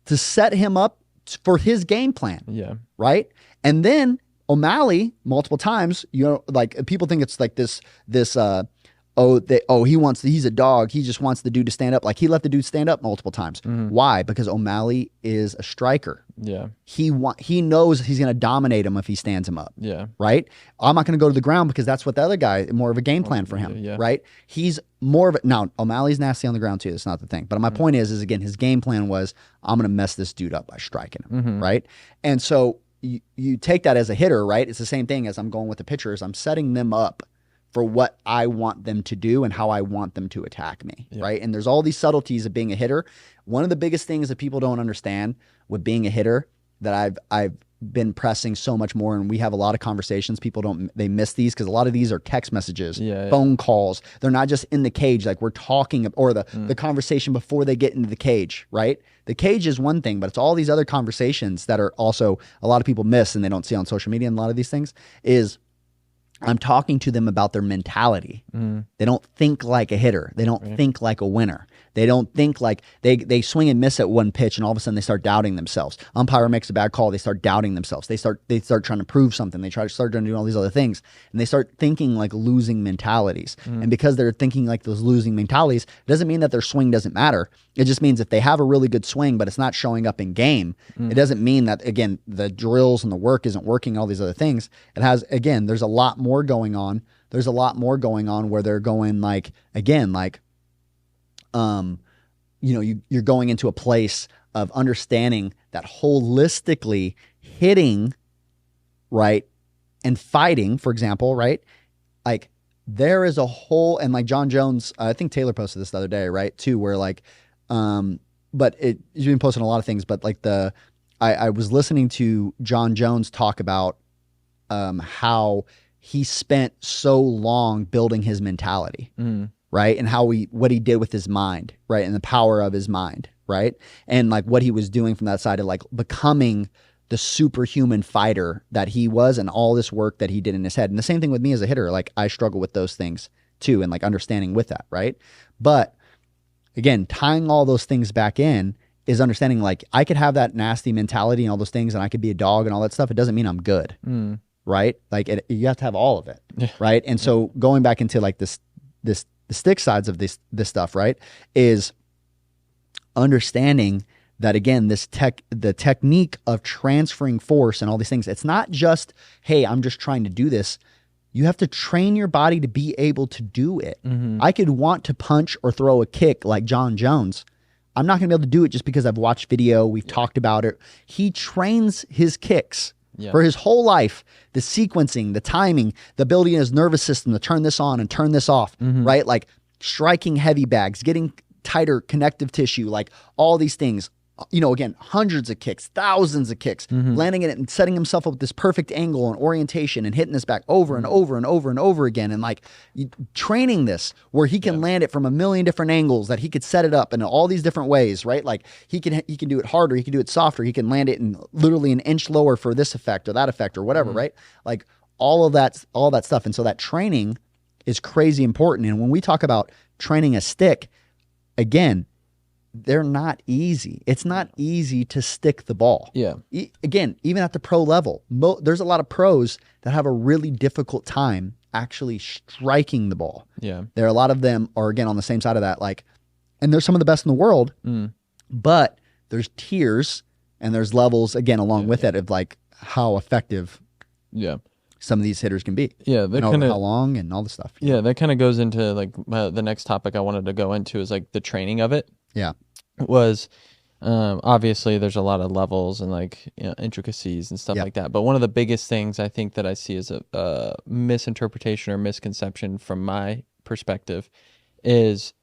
to set him up for his game plan. Yeah. Right. And then O'Malley, multiple times, like people think it's like this, he's a dog. He just wants the dude to stand up. Like he let the dude stand up multiple times. Why? Because O'Malley is a striker. Yeah. He knows he's going to dominate him if he stands him up. Yeah. Right. I'm not going to go to the ground because that's what the other guy, more of a game plan for him. Yeah. Right. He's more of a, now O'Malley's nasty on the ground too. That's not the thing. But my point is again, his game plan was, I'm going to mess this dude up by striking him. Right. And so, you take that as a hitter, right? It's the same thing as I'm going with the pitchers. I'm setting them up for what I want them to do and how I want them to attack me, right? And there's all these subtleties of being a hitter. One of the biggest things that people don't understand with being a hitter that I've been pressing so much more, and we have a lot of conversations. People they miss these because a lot of these are text messages, phone calls. They're not just in the cage like we're talking, or the conversation before they get into the cage, right? The cage is one thing, but it's all these other conversations that are also a lot of people miss and they don't see on social media. And a lot of these things is I'm talking to them about their mentality. They don't think like a hitter. They don't think like a winner. They don't think like they swing and miss at one pitch and all of a sudden they start doubting themselves. Umpire makes a bad call. They start doubting themselves. They start trying to prove something. They start doing all these other things, and they start thinking like losing mentalities. And because they're thinking like those losing mentalities, it doesn't mean that their swing doesn't matter. It just means if they have a really good swing, but it's not showing up in game, it doesn't mean that, again, the drills and the work isn't working, all these other things. It has, again, there's a lot more going on. There's a lot more going on where they're going like, again, like, you're going into a place of understanding that holistically hitting, right, and fighting, for example, right, like there is a whole, and like John Jones, I think Taylor posted this the other day, right, too, where like, but he's been posting a lot of things, but like I was listening to John Jones talk about how he spent so long building his mentality, right? And what he did with his mind, right? And the power of his mind, right? And like what he was doing from that side of like becoming the superhuman fighter that he was, and all this work that he did in his head. And the same thing with me as a hitter, like I struggle with those things too, and like understanding with that, right? But again, tying all those things back in is understanding like I could have that nasty mentality and all those things, and I could be a dog and all that stuff. It doesn't mean I'm good. Right? Like you have to have all of it, right? And so going back into like the stick sides of this stuff, right, is understanding that, again, the technique of transferring force and all these things, it's not just, hey, I'm just trying to do this. You have to train your body to be able to do it. I could want to punch or throw a kick like John Jones. I'm not going to be able to do it just because I've watched video, we've talked about it. He trains his kicks. For his whole life, the sequencing, the timing, the ability in his nervous system to turn this on and turn this off, right? Like striking heavy bags, getting tighter connective tissue, like all these things, again, hundreds of kicks, thousands of kicks, landing in it and setting himself up with this perfect angle and orientation and hitting this back over and over and over and over again. And like training this where he can land it from a million different angles, that he could set it up in all these different ways, right? Like he can do it harder, he can do it softer, he can land it in literally an inch lower for this effect or that effect or whatever, right? Like all that stuff. And so that training is crazy important. And when we talk about training a stick, again, they're not easy. It's not easy to stick the ball. Yeah. Again, even at the pro level, there's a lot of pros that have a really difficult time actually striking the ball. Yeah. There are a lot of them are, again, on the same side of that. Like, and there's some of the best in the world, but there's tiers and there's levels, again, along with it of like how effective some of these hitters can be. Yeah. That kind of, how long and all the stuff. Yeah. That kind of goes into like the next topic I wanted to go into is like the training of it. Yeah. Was obviously there's a lot of levels and like intricacies and stuff like that. But one of the biggest things I think that I see as a misinterpretation or misconception from my perspective is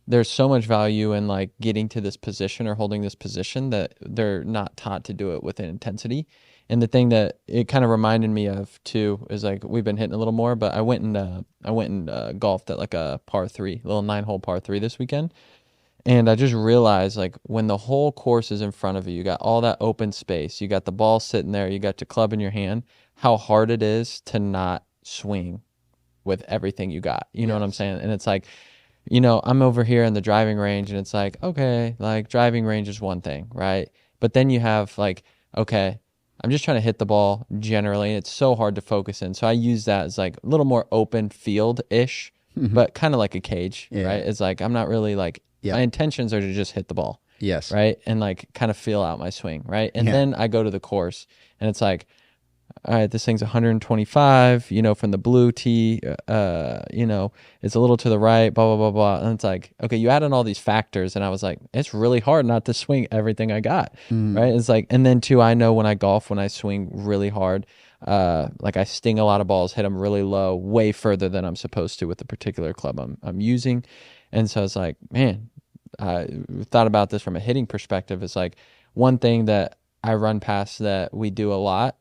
there's so much value in like getting to this position or holding this position that they're not taught to do it with an intensity. And the thing that it kind of reminded me of too is like we've been hitting a little more, but I went and golfed at like a par 3, little 9-hole par 3 this weekend. And I just realized, like, when the whole course is in front of you, you got all that open space, you got the ball sitting there, you got your club in your hand, how hard it is to not swing with everything you got. You know what I'm saying? And it's like, you know, I'm over here in the driving range, and it's like, okay, like, driving range is one thing, right? But then you have, like, okay, I'm just trying to hit the ball generally, and it's so hard to focus in. So I use that as, like, a little more open field-ish, but kind of like a cage, right? It's like, I'm not really, like, my intentions are to just hit the ball. Yes. Right. And like kind of feel out my swing. Right. And then I go to the course and it's like, all right, this thing's 125, you know, from the blue tee, you know, it's a little to the right, blah, blah, blah, blah. And it's like, okay, you add in all these factors. And I was like, it's really hard not to swing everything I got. Right. It's like, and then too, I know when I golf, when I swing really hard, like I sting a lot of balls, hit them really low, way further than I'm supposed to with the particular club I'm using. And so it's like, man, I thought about this from a hitting perspective. It's like one thing that I run past that we do a lot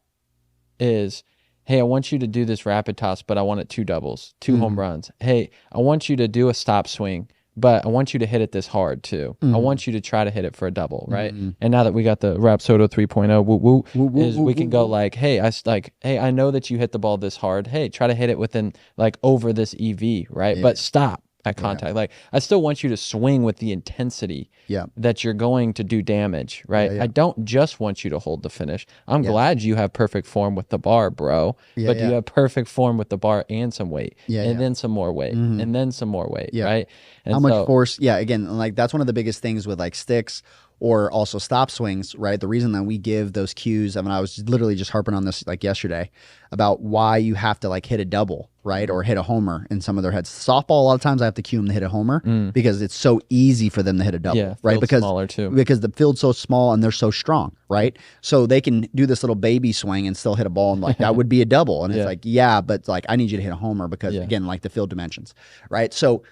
is, hey, I want you to do this rapid toss, but I want it 2 doubles, 2 home runs. Hey, I want you to do a stop swing, but I want you to hit it this hard too. I want you to try to hit it for a double, right? And now that we got the Rapsodo 3.0, is we can go like, hey, I know that you hit the ball this hard. Hey, try to hit it within like over this EV, right? But stop at contact. Like I still want you to swing with the intensity that you're going to do damage, right? I don't just want you to hold the finish. I'm glad you have perfect form with the bar, bro. But you have perfect form with the bar and some weight. And then some more weight. And then some more weight, right? And how much force? Yeah, again, like that's one of the biggest things with like sticks or also stop swings, right? The reason that we give those cues, I mean, I was literally just harping on this like yesterday about why you have to like hit a double, right? Or hit a homer in some of their heads. Softball, a lot of times I have to cue them to hit a homer because it's so easy for them to hit a double, right? Because smaller too. Because the field's so small and they're so strong, right? So they can do this little baby swing and still hit a ball, and like that would be a double. And it's like, yeah, but like I need you to hit a homer because again, like the field dimensions, right? So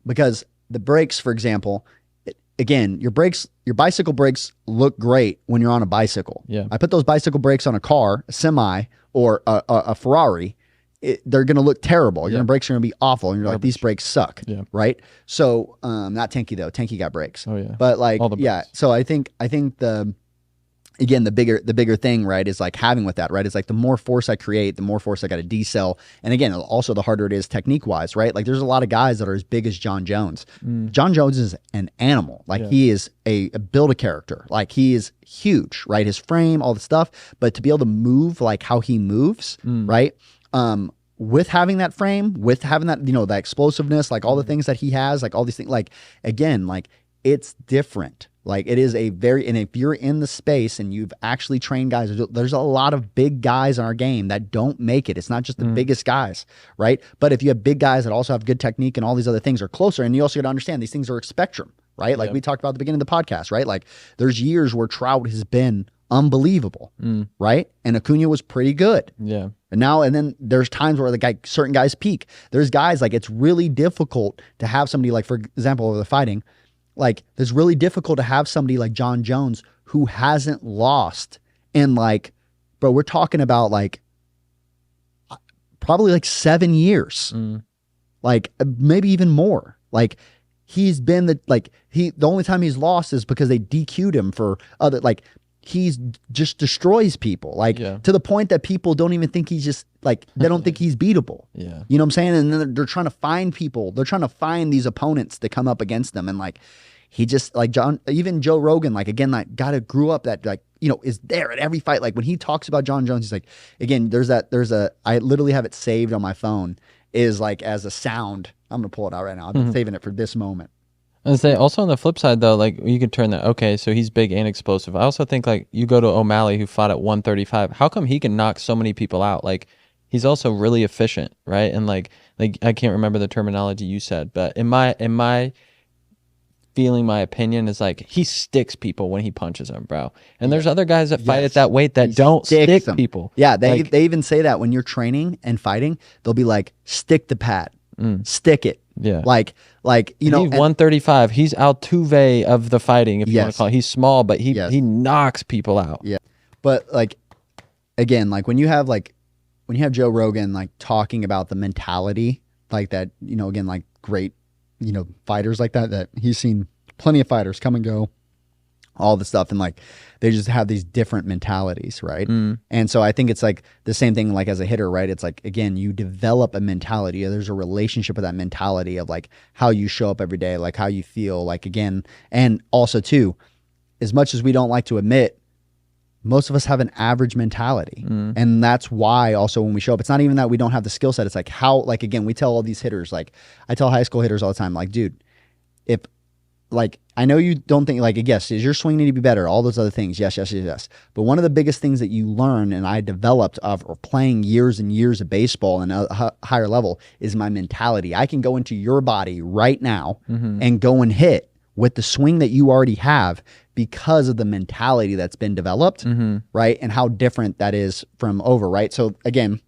because the brakes, for example, again, your bicycle brakes look great when you're on a bicycle. Yeah. I put those bicycle brakes on a car, a semi, or a Ferrari. They're going to look terrible. Your brakes are going to be awful. And you're like, these brakes suck. Yeah. Right. So, not Tanky though. Tanky got brakes. Oh yeah. But like, So I think again, the bigger thing, right, is like having with that, right? It's like the more force I create, the more force I got to decel. And again, also the harder it is technique wise, right? Like there's a lot of guys that are as big as John Jones. John Jones is an animal. Like he is a build-a-character. Like he is huge, right? His frame, all the stuff. But to be able to move like how he moves, right? With having that frame, with having that, that explosiveness, like all the things that he has, like all these things, like again, like it's different. Like it is and if you're in the space and you've actually trained guys, there's a lot of big guys in our game that don't make it. It's not just the biggest guys, right? But if you have big guys that also have good technique and all these other things are closer, and you also got to understand these things are a spectrum, right? Like we talked about at the beginning of the podcast, right? Like there's years where Trout has been unbelievable, right? And Acuna was pretty good. Yeah. And then there's times where certain guys peak. There's guys like it's really difficult to have somebody like, for example, over the fighting, like it's really difficult to have somebody like John Jones who hasn't lost in like, bro, we're talking about like probably like 7 years, like maybe even more. Like he's been the only time he's lost is because they DQ'd him for other, like he's just destroys people, like to the point that people don't even think he's just like, they don't think he's beatable. Yeah. You know what I'm saying? And then they're trying to find people. They're trying to find these opponents to come up against them. And like, he just like even Joe Rogan, like again, like grew up that like, you know, is there at every fight. Like when he talks about John Jones, he's like, again, I literally have it saved on my phone, is like as a sound. I'm going to pull it out right now. I've been saving it for this moment. And say also on the flip side though, like you could turn that, okay, so he's big and explosive. I also think like you go to O'Malley who fought at 135. How come he can knock so many people out? Like he's also really efficient, right? And like I can't remember the terminology you said, but in my feeling, my opinion is like he sticks people when he punches them, bro. And there's other guys that fight at that weight that don't stick people. Yeah, they even say that when you're training and fighting, they'll be like, stick the pad, stick it. Yeah. Like you know, he's 135. He's Altuve of the fighting, if you want to call it. He's small, but he knocks people out. Yeah. But like again, like when you have Joe Rogan like talking about the mentality like that, you know, again, like great, you know, fighters like that he's seen plenty of fighters come and go, all the stuff, and like they just have these different mentalities, right? And so I think it's like the same thing like as a hitter, right? It's like, again, you develop a mentality. There's a relationship with that mentality of like how you show up every day, like how you feel, like again, and also too, as much as we don't like to admit, most of us have an average mentality. And that's why also when we show up, it's not even that we don't have the skill set. It's like how, like, again, we tell all these hitters, like I tell high school hitters all the time, like, dude, if like, I know you don't think like, yes, is your swing need to be better? All those other things. Yes. But one of the biggest things that you learn and I developed of or playing years and years of baseball and a higher level is my mentality. I can go into your body right now and go and hit with the swing that you already have because of the mentality that's been developed, right? And how different that is from over, right? So again,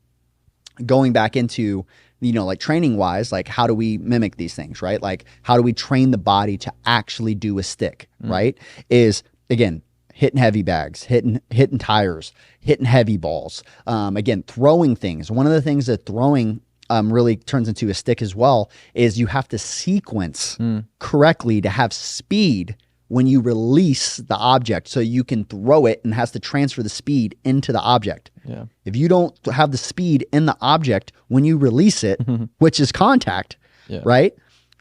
going back into, you know, like training wise, like how do we mimic these things, right? Like how do we train the body to actually do a stick, right? Is again, hitting heavy bags, hitting tires, hitting heavy balls. Again, throwing things. One of the things that throwing really turns into a stick as well is you have to sequence correctly to have speed when you release the object so you can throw it and has to transfer the speed into the object. Yeah. If you don't have the speed in the object when you release it, which is contact, right?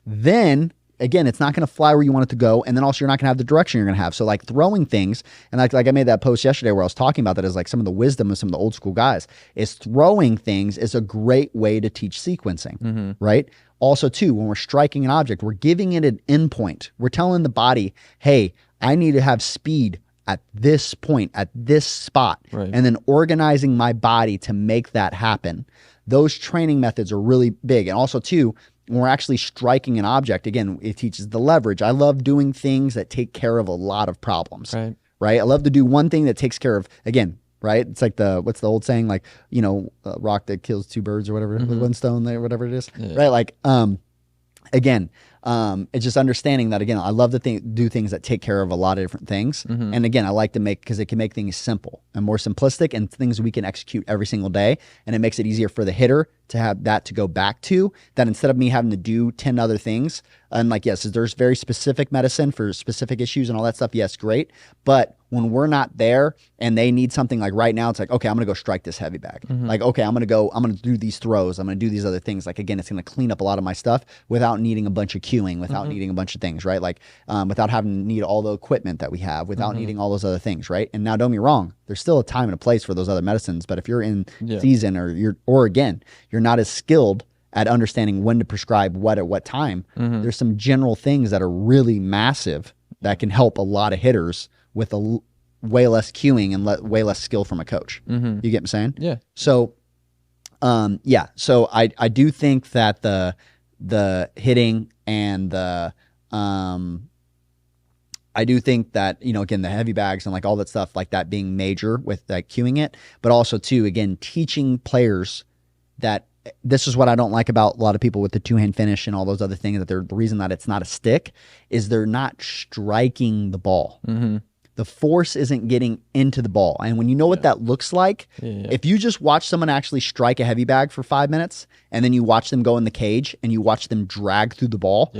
Then again, it's not going to fly where you want it to go. And then also you're not going to have the direction you're going to have. So like throwing things, and like I made that post yesterday where I was talking about that as like some of the wisdom of some of the old school guys, is throwing things is a great way to teach sequencing, right? Also too, when we're striking an object, we're giving it an endpoint. We're telling the body, hey, I need to have speed at this point, at this spot, and then organizing my body to make that happen. Those training methods are really big. And also too, when we're actually striking an object, again, it teaches the leverage. I love doing things that take care of a lot of problems, right? I love to do one thing that takes care of, again, right? It's like what's the old saying? Like, you know, a rock that kills two birds or whatever, one stone there, whatever it is, right? Like, again, it's just understanding that, again, I love to do things that take care of a lot of different things. And again, I like to because it can make things simple and more simplistic and things we can execute every single day. And it makes it easier for the hitter to have that to go back to, that instead of me having to do 10 other things. And like, yes, there's very specific medicine for specific issues and all that stuff. Yes, great. But when we're not there and they need something like right now, it's like, okay, I'm going to go strike this heavy bag. Like, okay, I'm going to do these throws. I'm going to do these other things. Like, again, it's going to clean up a lot of my stuff without needing a bunch of cueing, without needing a bunch of things, right? Like, without having to need all the equipment that we have, without needing all those other things, right? And now don't get me wrong, there's still a time and a place for those other medicines. But if you're in season or again, you're not as skilled at understanding when to prescribe what at what time, there's some general things that are really massive that can help a lot of hitters with way less cueing and way less skill from a coach. You get what I'm saying? Yeah. So, So I do think that the hitting and I do think that, you know, again, the heavy bags and like all that stuff like that being major with like cueing it, but also too, again, teaching players that this is what I don't like about a lot of people with the two-hand finish and all those other things, that the reason that it's not a stick is they're not striking the ball. The force isn't getting into the ball. And when you know what that looks like, if you just watch someone actually strike a heavy bag for 5 minutes and then you watch them go in the cage and you watch them drag through the ball,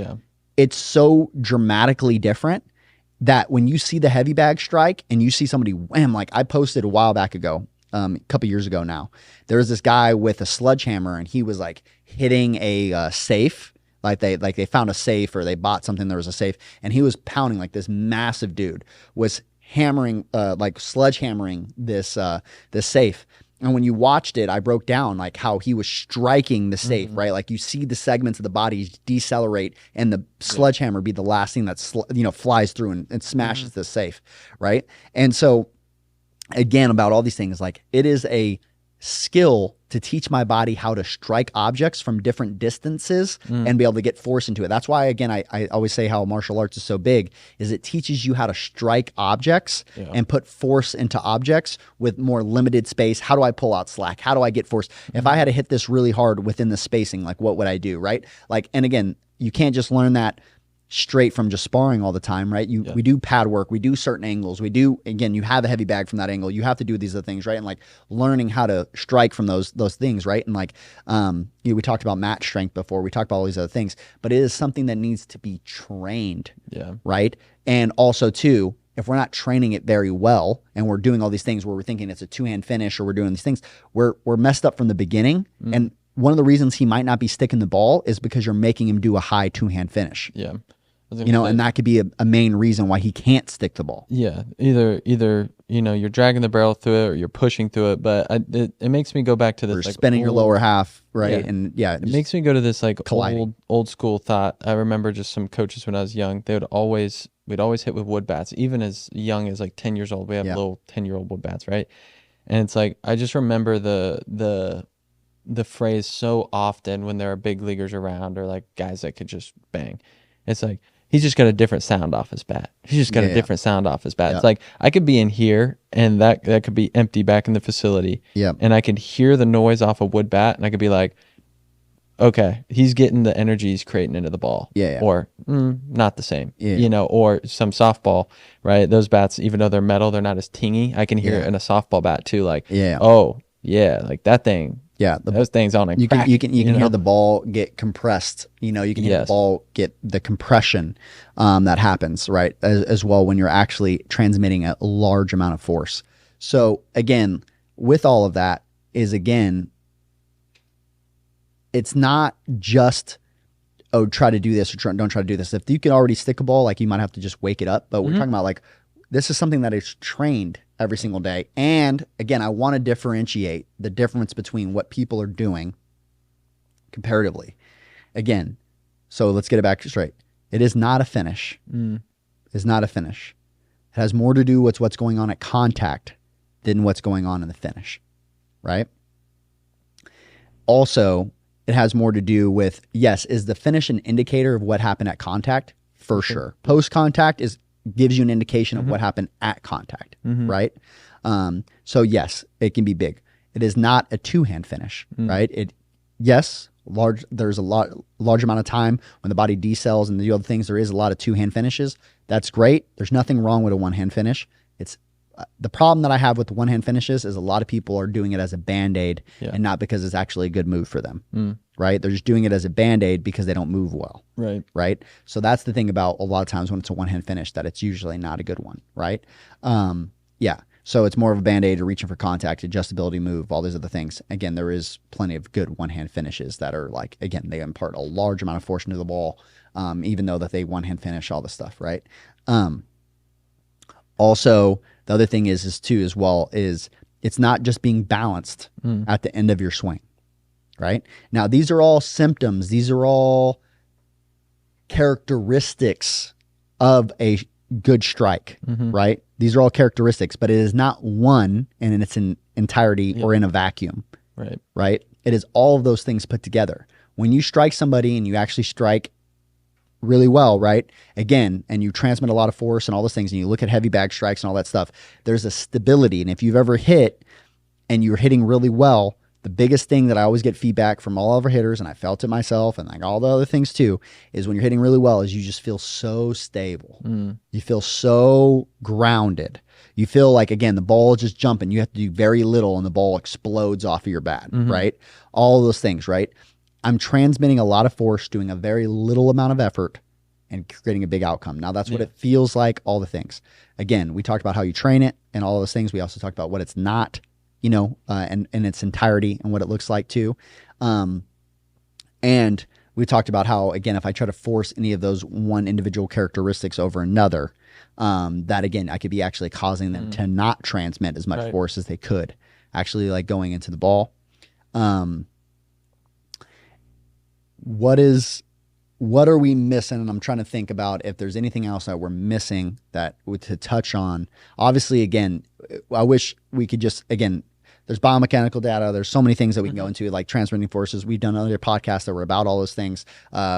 it's so dramatically different. that when you see the heavy bag strike and you see somebody wham, like I posted a while back ago, a couple years ago now, there was this guy with a sledgehammer and he was like hitting a safe. Like they found a safe or they bought something, there was a safe, and he was pounding, like this massive dude was hammering, like sledgehammering this safe. And when you watched it, I broke down like how he was striking the safe, right? Like you see the segments of the body decelerate and the sledgehammer be the last thing that flies through and smashes the safe, right? And so again, about all these things, like it is a skill to teach my body how to strike objects from different distances and be able to get force into it. That's why, again, I always say how martial arts is so big, is it teaches you how to strike objects and put force into objects with more limited space. How do I pull out slack? How do I get force? If I had to hit this really hard within the spacing, like what would I do, right? Like, and again, you can't just learn that straight from just sparring all the time, right? We do pad work, we do certain angles, we do, again, you have a heavy bag from that angle, you have to do these other things, right? And like learning how to strike from those things, right? And like we talked about mat strength before, we talked about all these other things, but it is something that needs to be trained, right? And also too, if we're not training it very well and we're doing all these things where we're thinking it's a two-hand finish or we're doing these things, we're messed up from the beginning. And one of the reasons he might not be sticking the ball is because you're making him do a high two-hand finish. And that could be a main reason why he can't stick the ball. Either you're dragging the barrel through it or you're pushing through it, but it makes me go back to this, or like spinning your lower half, right? And it makes me go to this like old school thought. I remember just some coaches when I was young, we'd always hit with wood bats, even as young as like 10 years old. We have little 10-year-old wood bats, right? And it's like I just remember the phrase so often when there are big leaguers around or like guys that could just bang. It's like, he's just got a different sound off his bat. He's just got a different sound off his bat. It's like I could be in here and that could be empty back in the facility. And I could hear the noise off a wood bat and I could be like, okay, he's getting the energy he's creating into the ball. Or not the same. Or some softball, right? Those bats, even though they're metal, they're not as tingy. I can hear it in a softball bat too. Like, like that thing. Those things on it. You can hear the ball get compressed. You can hear the ball get the compression that happens, right? As well when you're actually transmitting a large amount of force. So again, with all of that is it's not just try to do this or don't try to do this. If you can already stick a ball, like you might have to just wake it up. But we're talking about like this is something that is trained every single day. And again, I want to differentiate the difference between what people are doing comparatively. Again, so let's get it back straight. It is not a finish. It's not a finish. It has more to do with what's going on at contact than what's going on in the finish, right? Also, it has more to do with, yes, is the finish an indicator of what happened at contact? For sure. Post-contact gives you an indication of what happened at contact, right? So yes, it can be big. It is not a two-hand finish, right? There's a large amount of time when the body decells and the other things, there is a lot of two-hand finishes. That's great. There's nothing wrong with a one-hand finish. It's the problem that I have with the one-hand finishes is a lot of people are doing it as a Band-Aid and not because it's actually a good move for them, right? They're just doing it as a Band-Aid because they don't move well, right? So that's the thing about a lot of times when it's a one-hand finish, that it's usually not a good one, right? So it's more of a Band-Aid, reaching for contact, adjustability move, all these other things. Again, there is plenty of good one-hand finishes that are like, again, they impart a large amount of force into the ball, even though that they one-hand finish all the stuff, right? Also, the other thing is it's not just being balanced at the end of your swing, right? Now, these are all symptoms. These are all characteristics of a good strike, right? These are all characteristics, but it is not one in its entirety or in a vacuum, right? It is all of those things put together. When you strike somebody and you actually strike really well, right? Again, and you transmit a lot of force and all those things, and you look at heavy bag strikes and all that stuff, there's a stability. And if you've ever hit and you're hitting really well, the biggest thing that I always get feedback from all of our hitters, and I felt it myself and like all the other things too, is when you're hitting really well is you just feel so stable. You feel so grounded. You feel like, again, the ball is just jumping. You have to do very little and the ball explodes off of your bat, right? All of those things, right? I'm transmitting a lot of force, doing a very little amount of effort, and creating a big outcome. Now that's what it feels like, all the things. Again, we talked about how you train it and all those things. We also talked about what it's not, and in its entirety and what it looks like too. And we talked about how, again, if I try to force any of those one individual characteristics over another, that again, I could be actually causing them to not transmit as much force as they could actually, like going into the ball. What are we missing? And I'm trying to think about if there's anything else that we're missing that to touch on. Obviously, again, I wish we could just, again, there's biomechanical data. There's so many things that we can go into, like transmitting forces. We've done other podcasts that were about all those things.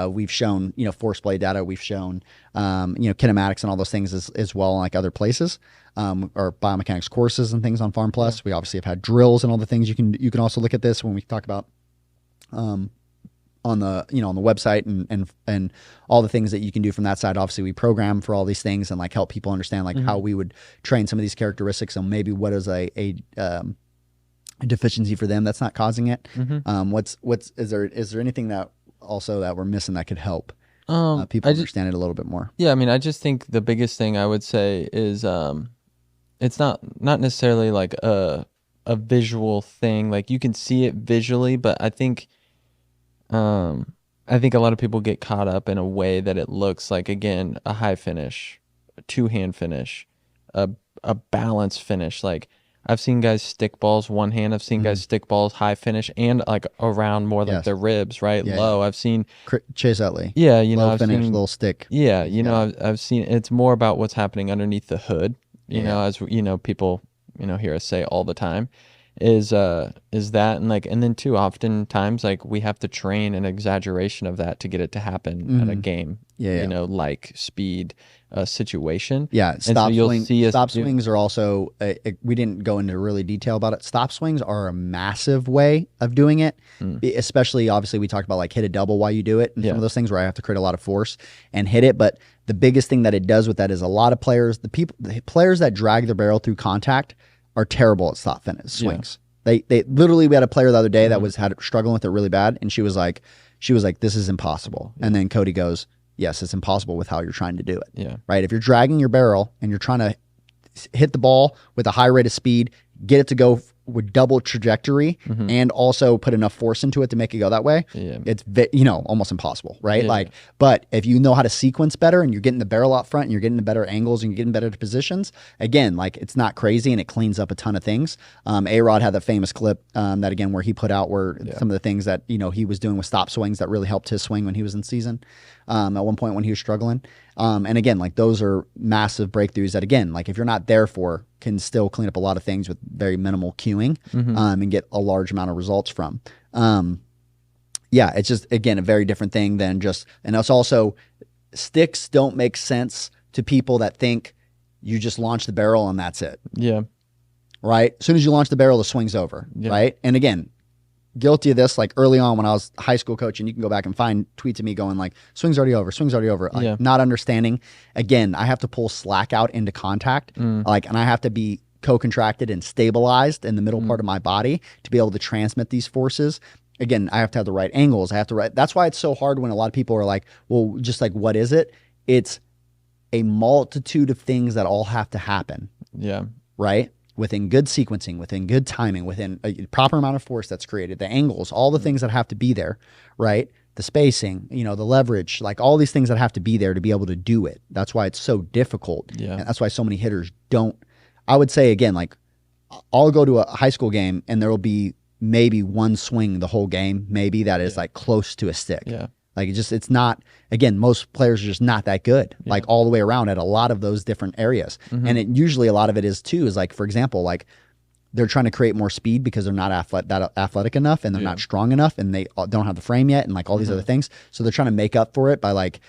We've shown, force play data. We've shown, kinematics and all those things as well, like other places, or biomechanics courses and things on Farm Plus. We obviously have had drills and all the things. You can also look at this when we talk about, on the website and all the things that you can do from that side. Obviously we program for all these things and like help people understand like how we would train some of these characteristics and maybe what is a deficiency for them that's not causing it. Is there anything that also that we're missing that could help people understand it a little bit more? Yeah, I mean, I just think the biggest thing I would say is it's not necessarily like a visual thing. Like you can see it visually, but I think a lot of people get caught up in a way that it looks like, again, a high finish, a two-hand finish, a balanced finish. Like I've seen guys stick balls one hand. I've seen guys stick balls high finish and like around more like their ribs, right? Low. I've seen Chase Utley. Yeah, low I've finish, seen little stick. Yeah, I've seen it's more about what's happening underneath the hood. As people hear us say all the time. Is that and then too oftentimes like we have to train an exaggeration of that to get it to happen at a game. Like speed situation. Stop swings are also we didn't go into really detail about it. Stop swings are a massive way of doing it, especially obviously we talked about like hit a double while you do it and some of those things where I have to create a lot of force and hit it. But the biggest thing that it does with that is a lot of players, the players that drag their barrel through contact are terrible at stop finish swings. They literally, we had a player the other day that was struggling with it really bad, and she was like, this is impossible. And then Kodee goes, yes, it's impossible with how you're trying to do it. Right? If you're dragging your barrel and you're trying to hit the ball with a high rate of speed, get it to go with double trajectory and also put enough force into it to make it go that way, it's almost impossible, right? But if you know how to sequence better and you're getting the barrel out front and you're getting the better angles and you're getting better positions, again, like it's not crazy and it cleans up a ton of things. A-Rod had that famous clip that again where he put out where some of the things that he was doing with stop swings that really helped his swing when he was in season at one point when he was struggling. And again, like those are massive breakthroughs that again, like if you're not there for, can still clean up a lot of things with very minimal cueing and get a large amount of results from. It's just, again, a very different thing than just, and it's also, sticks don't make sense to people that think you just launch the barrel and that's it. Right? As soon as you launch the barrel, the swing's over. Right? And again, guilty of this, like early on when I was high school coaching, you can go back and find tweets of me going like, swing's already over, like not understanding. Again, I have to pull slack out into contact, and I have to be co-contracted and stabilized in the middle part of my body to be able to transmit these forces. Again, I have to have the right angles. That's why it's so hard when a lot of people are like, well, just like, what is it? It's a multitude of things that all have to happen. Right? Within good sequencing, within good timing, within a proper amount of force that's created, the angles, all the things that have to be there, right? The spacing, the leverage, like all these things that have to be there to be able to do it. That's why it's so difficult. And that's why so many hitters don't. I would say, again, like I'll go to a high school game and there will be maybe one swing the whole game, maybe that is like close to a stick. Like it's not, again, most players are just not that good, like all the way around at a lot of those different areas. And it usually a lot of it is too, is like, for example, like they're trying to create more speed because they're not that athletic enough and they're not strong enough and they don't have the frame yet and like all these other things. So they're trying to make up for it by like,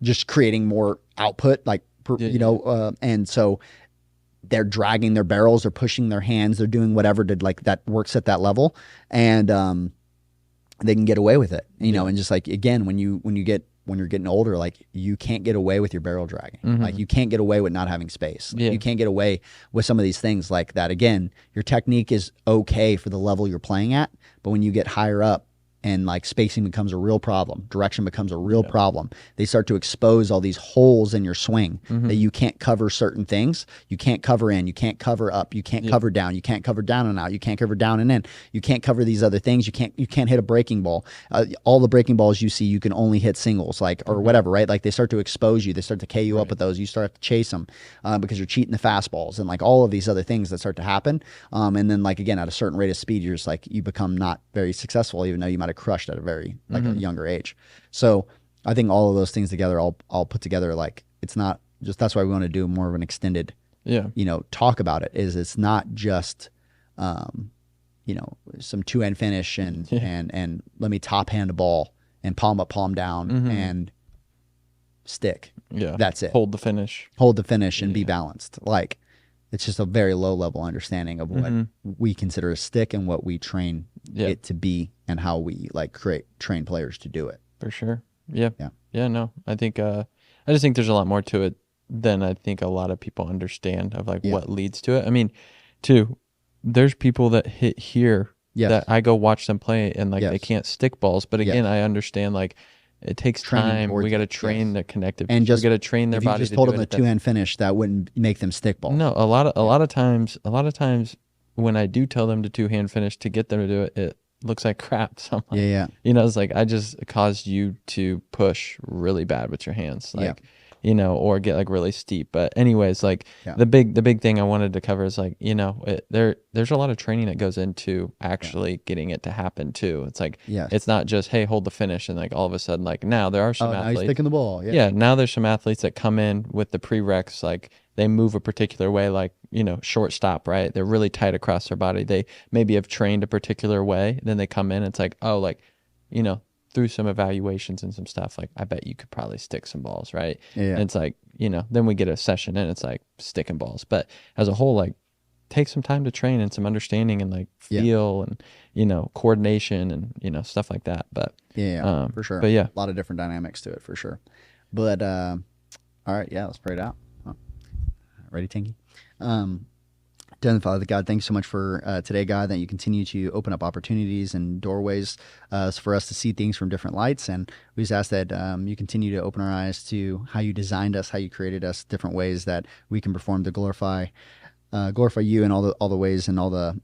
just creating more output, like, and so they're dragging their barrels, they're pushing their hands, they're doing whatever to like that works at that level. And, they can get away with it, and just like, again, when you're getting older, like you can't get away with your barrel dragging. Like you can't get away with not having space. Like, you can't get away with some of these things like that. Again, your technique is okay for the level you're playing at, but when you get higher up, and like spacing becomes a real problem, direction becomes a real problem. They start to expose all these holes in your swing that you can't cover certain things. You can't cover in, you can't cover up, you can't cover down, you can't cover down and out, you can't cover down and in, you can't cover these other things. You can't hit a breaking ball. All the breaking balls you see, you can only hit singles, like or whatever, right? Like they start to expose you, they start to K you up with those. You start to chase them because you're cheating the fastballs and like all of these other things that start to happen. And then like again, at a certain rate of speed, you're just like you become not very successful, even though you might have crushed at a very like a younger age. So I think all of those things together, all put together, like it's not just, that's why we want to do more of an extended, talk about it. Is it's not just, some two-hand finish and let me top hand a ball and palm up, palm down and stick. Yeah, that's it. Hold the finish and be balanced. Like it's just a very low level understanding of what we consider a stick and what we train it to be and how we like train players to do it. For sure. Yeah. No, I think I just think there's a lot more to it than I think a lot of people understand of like what leads to it. I mean, too, there's people that hit here that I go watch them play and like they can't stick balls. But again, I understand like it takes time. We got to train the connective. And just we got to train their body. If you just told them a two-hand finish, that wouldn't make them stick balls. No, a lot of times when I do tell them to two-hand finish to get them to do it, it looks like crap. So I'm like, it's like I just caused you to push really bad with your hands, like or get like really steep. But anyways, like the big thing I wanted to cover is like there's a lot of training that goes into actually getting it to happen too. It's like it's not just hey, hold the finish and like all of a sudden like now there are some athletes now he's sticking the ball. Now there's some athletes that come in with the prereqs, like they move a particular way, like shortstop, right? They're really tight across their body. They maybe have trained a particular way. Then they come in, it's like through some evaluations and some stuff, like I bet you could probably stick some balls, right? And it's like then we get a session in, it's like sticking balls. But as a whole, like take some time to train and some understanding and like feel and coordination and stuff like that. But for sure. But a lot of different dynamics to it for sure. But all right, let's pray it out. Ready, Tinky? Heavenly Father, God, thanks so much for today, God, that you continue to open up opportunities and doorways for us to see things from different lights. And we just ask that you continue to open our eyes to how you designed us, how you created us, different ways that we can perform to glorify you in all the ways and all the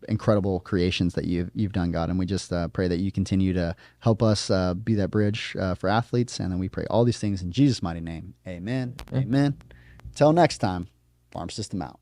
incredible creations that you've done, God. And we just pray that you continue to help us be that bridge for athletes. And then we pray all these things in Jesus' mighty name. Amen. Amen. Till next time, Farm System out.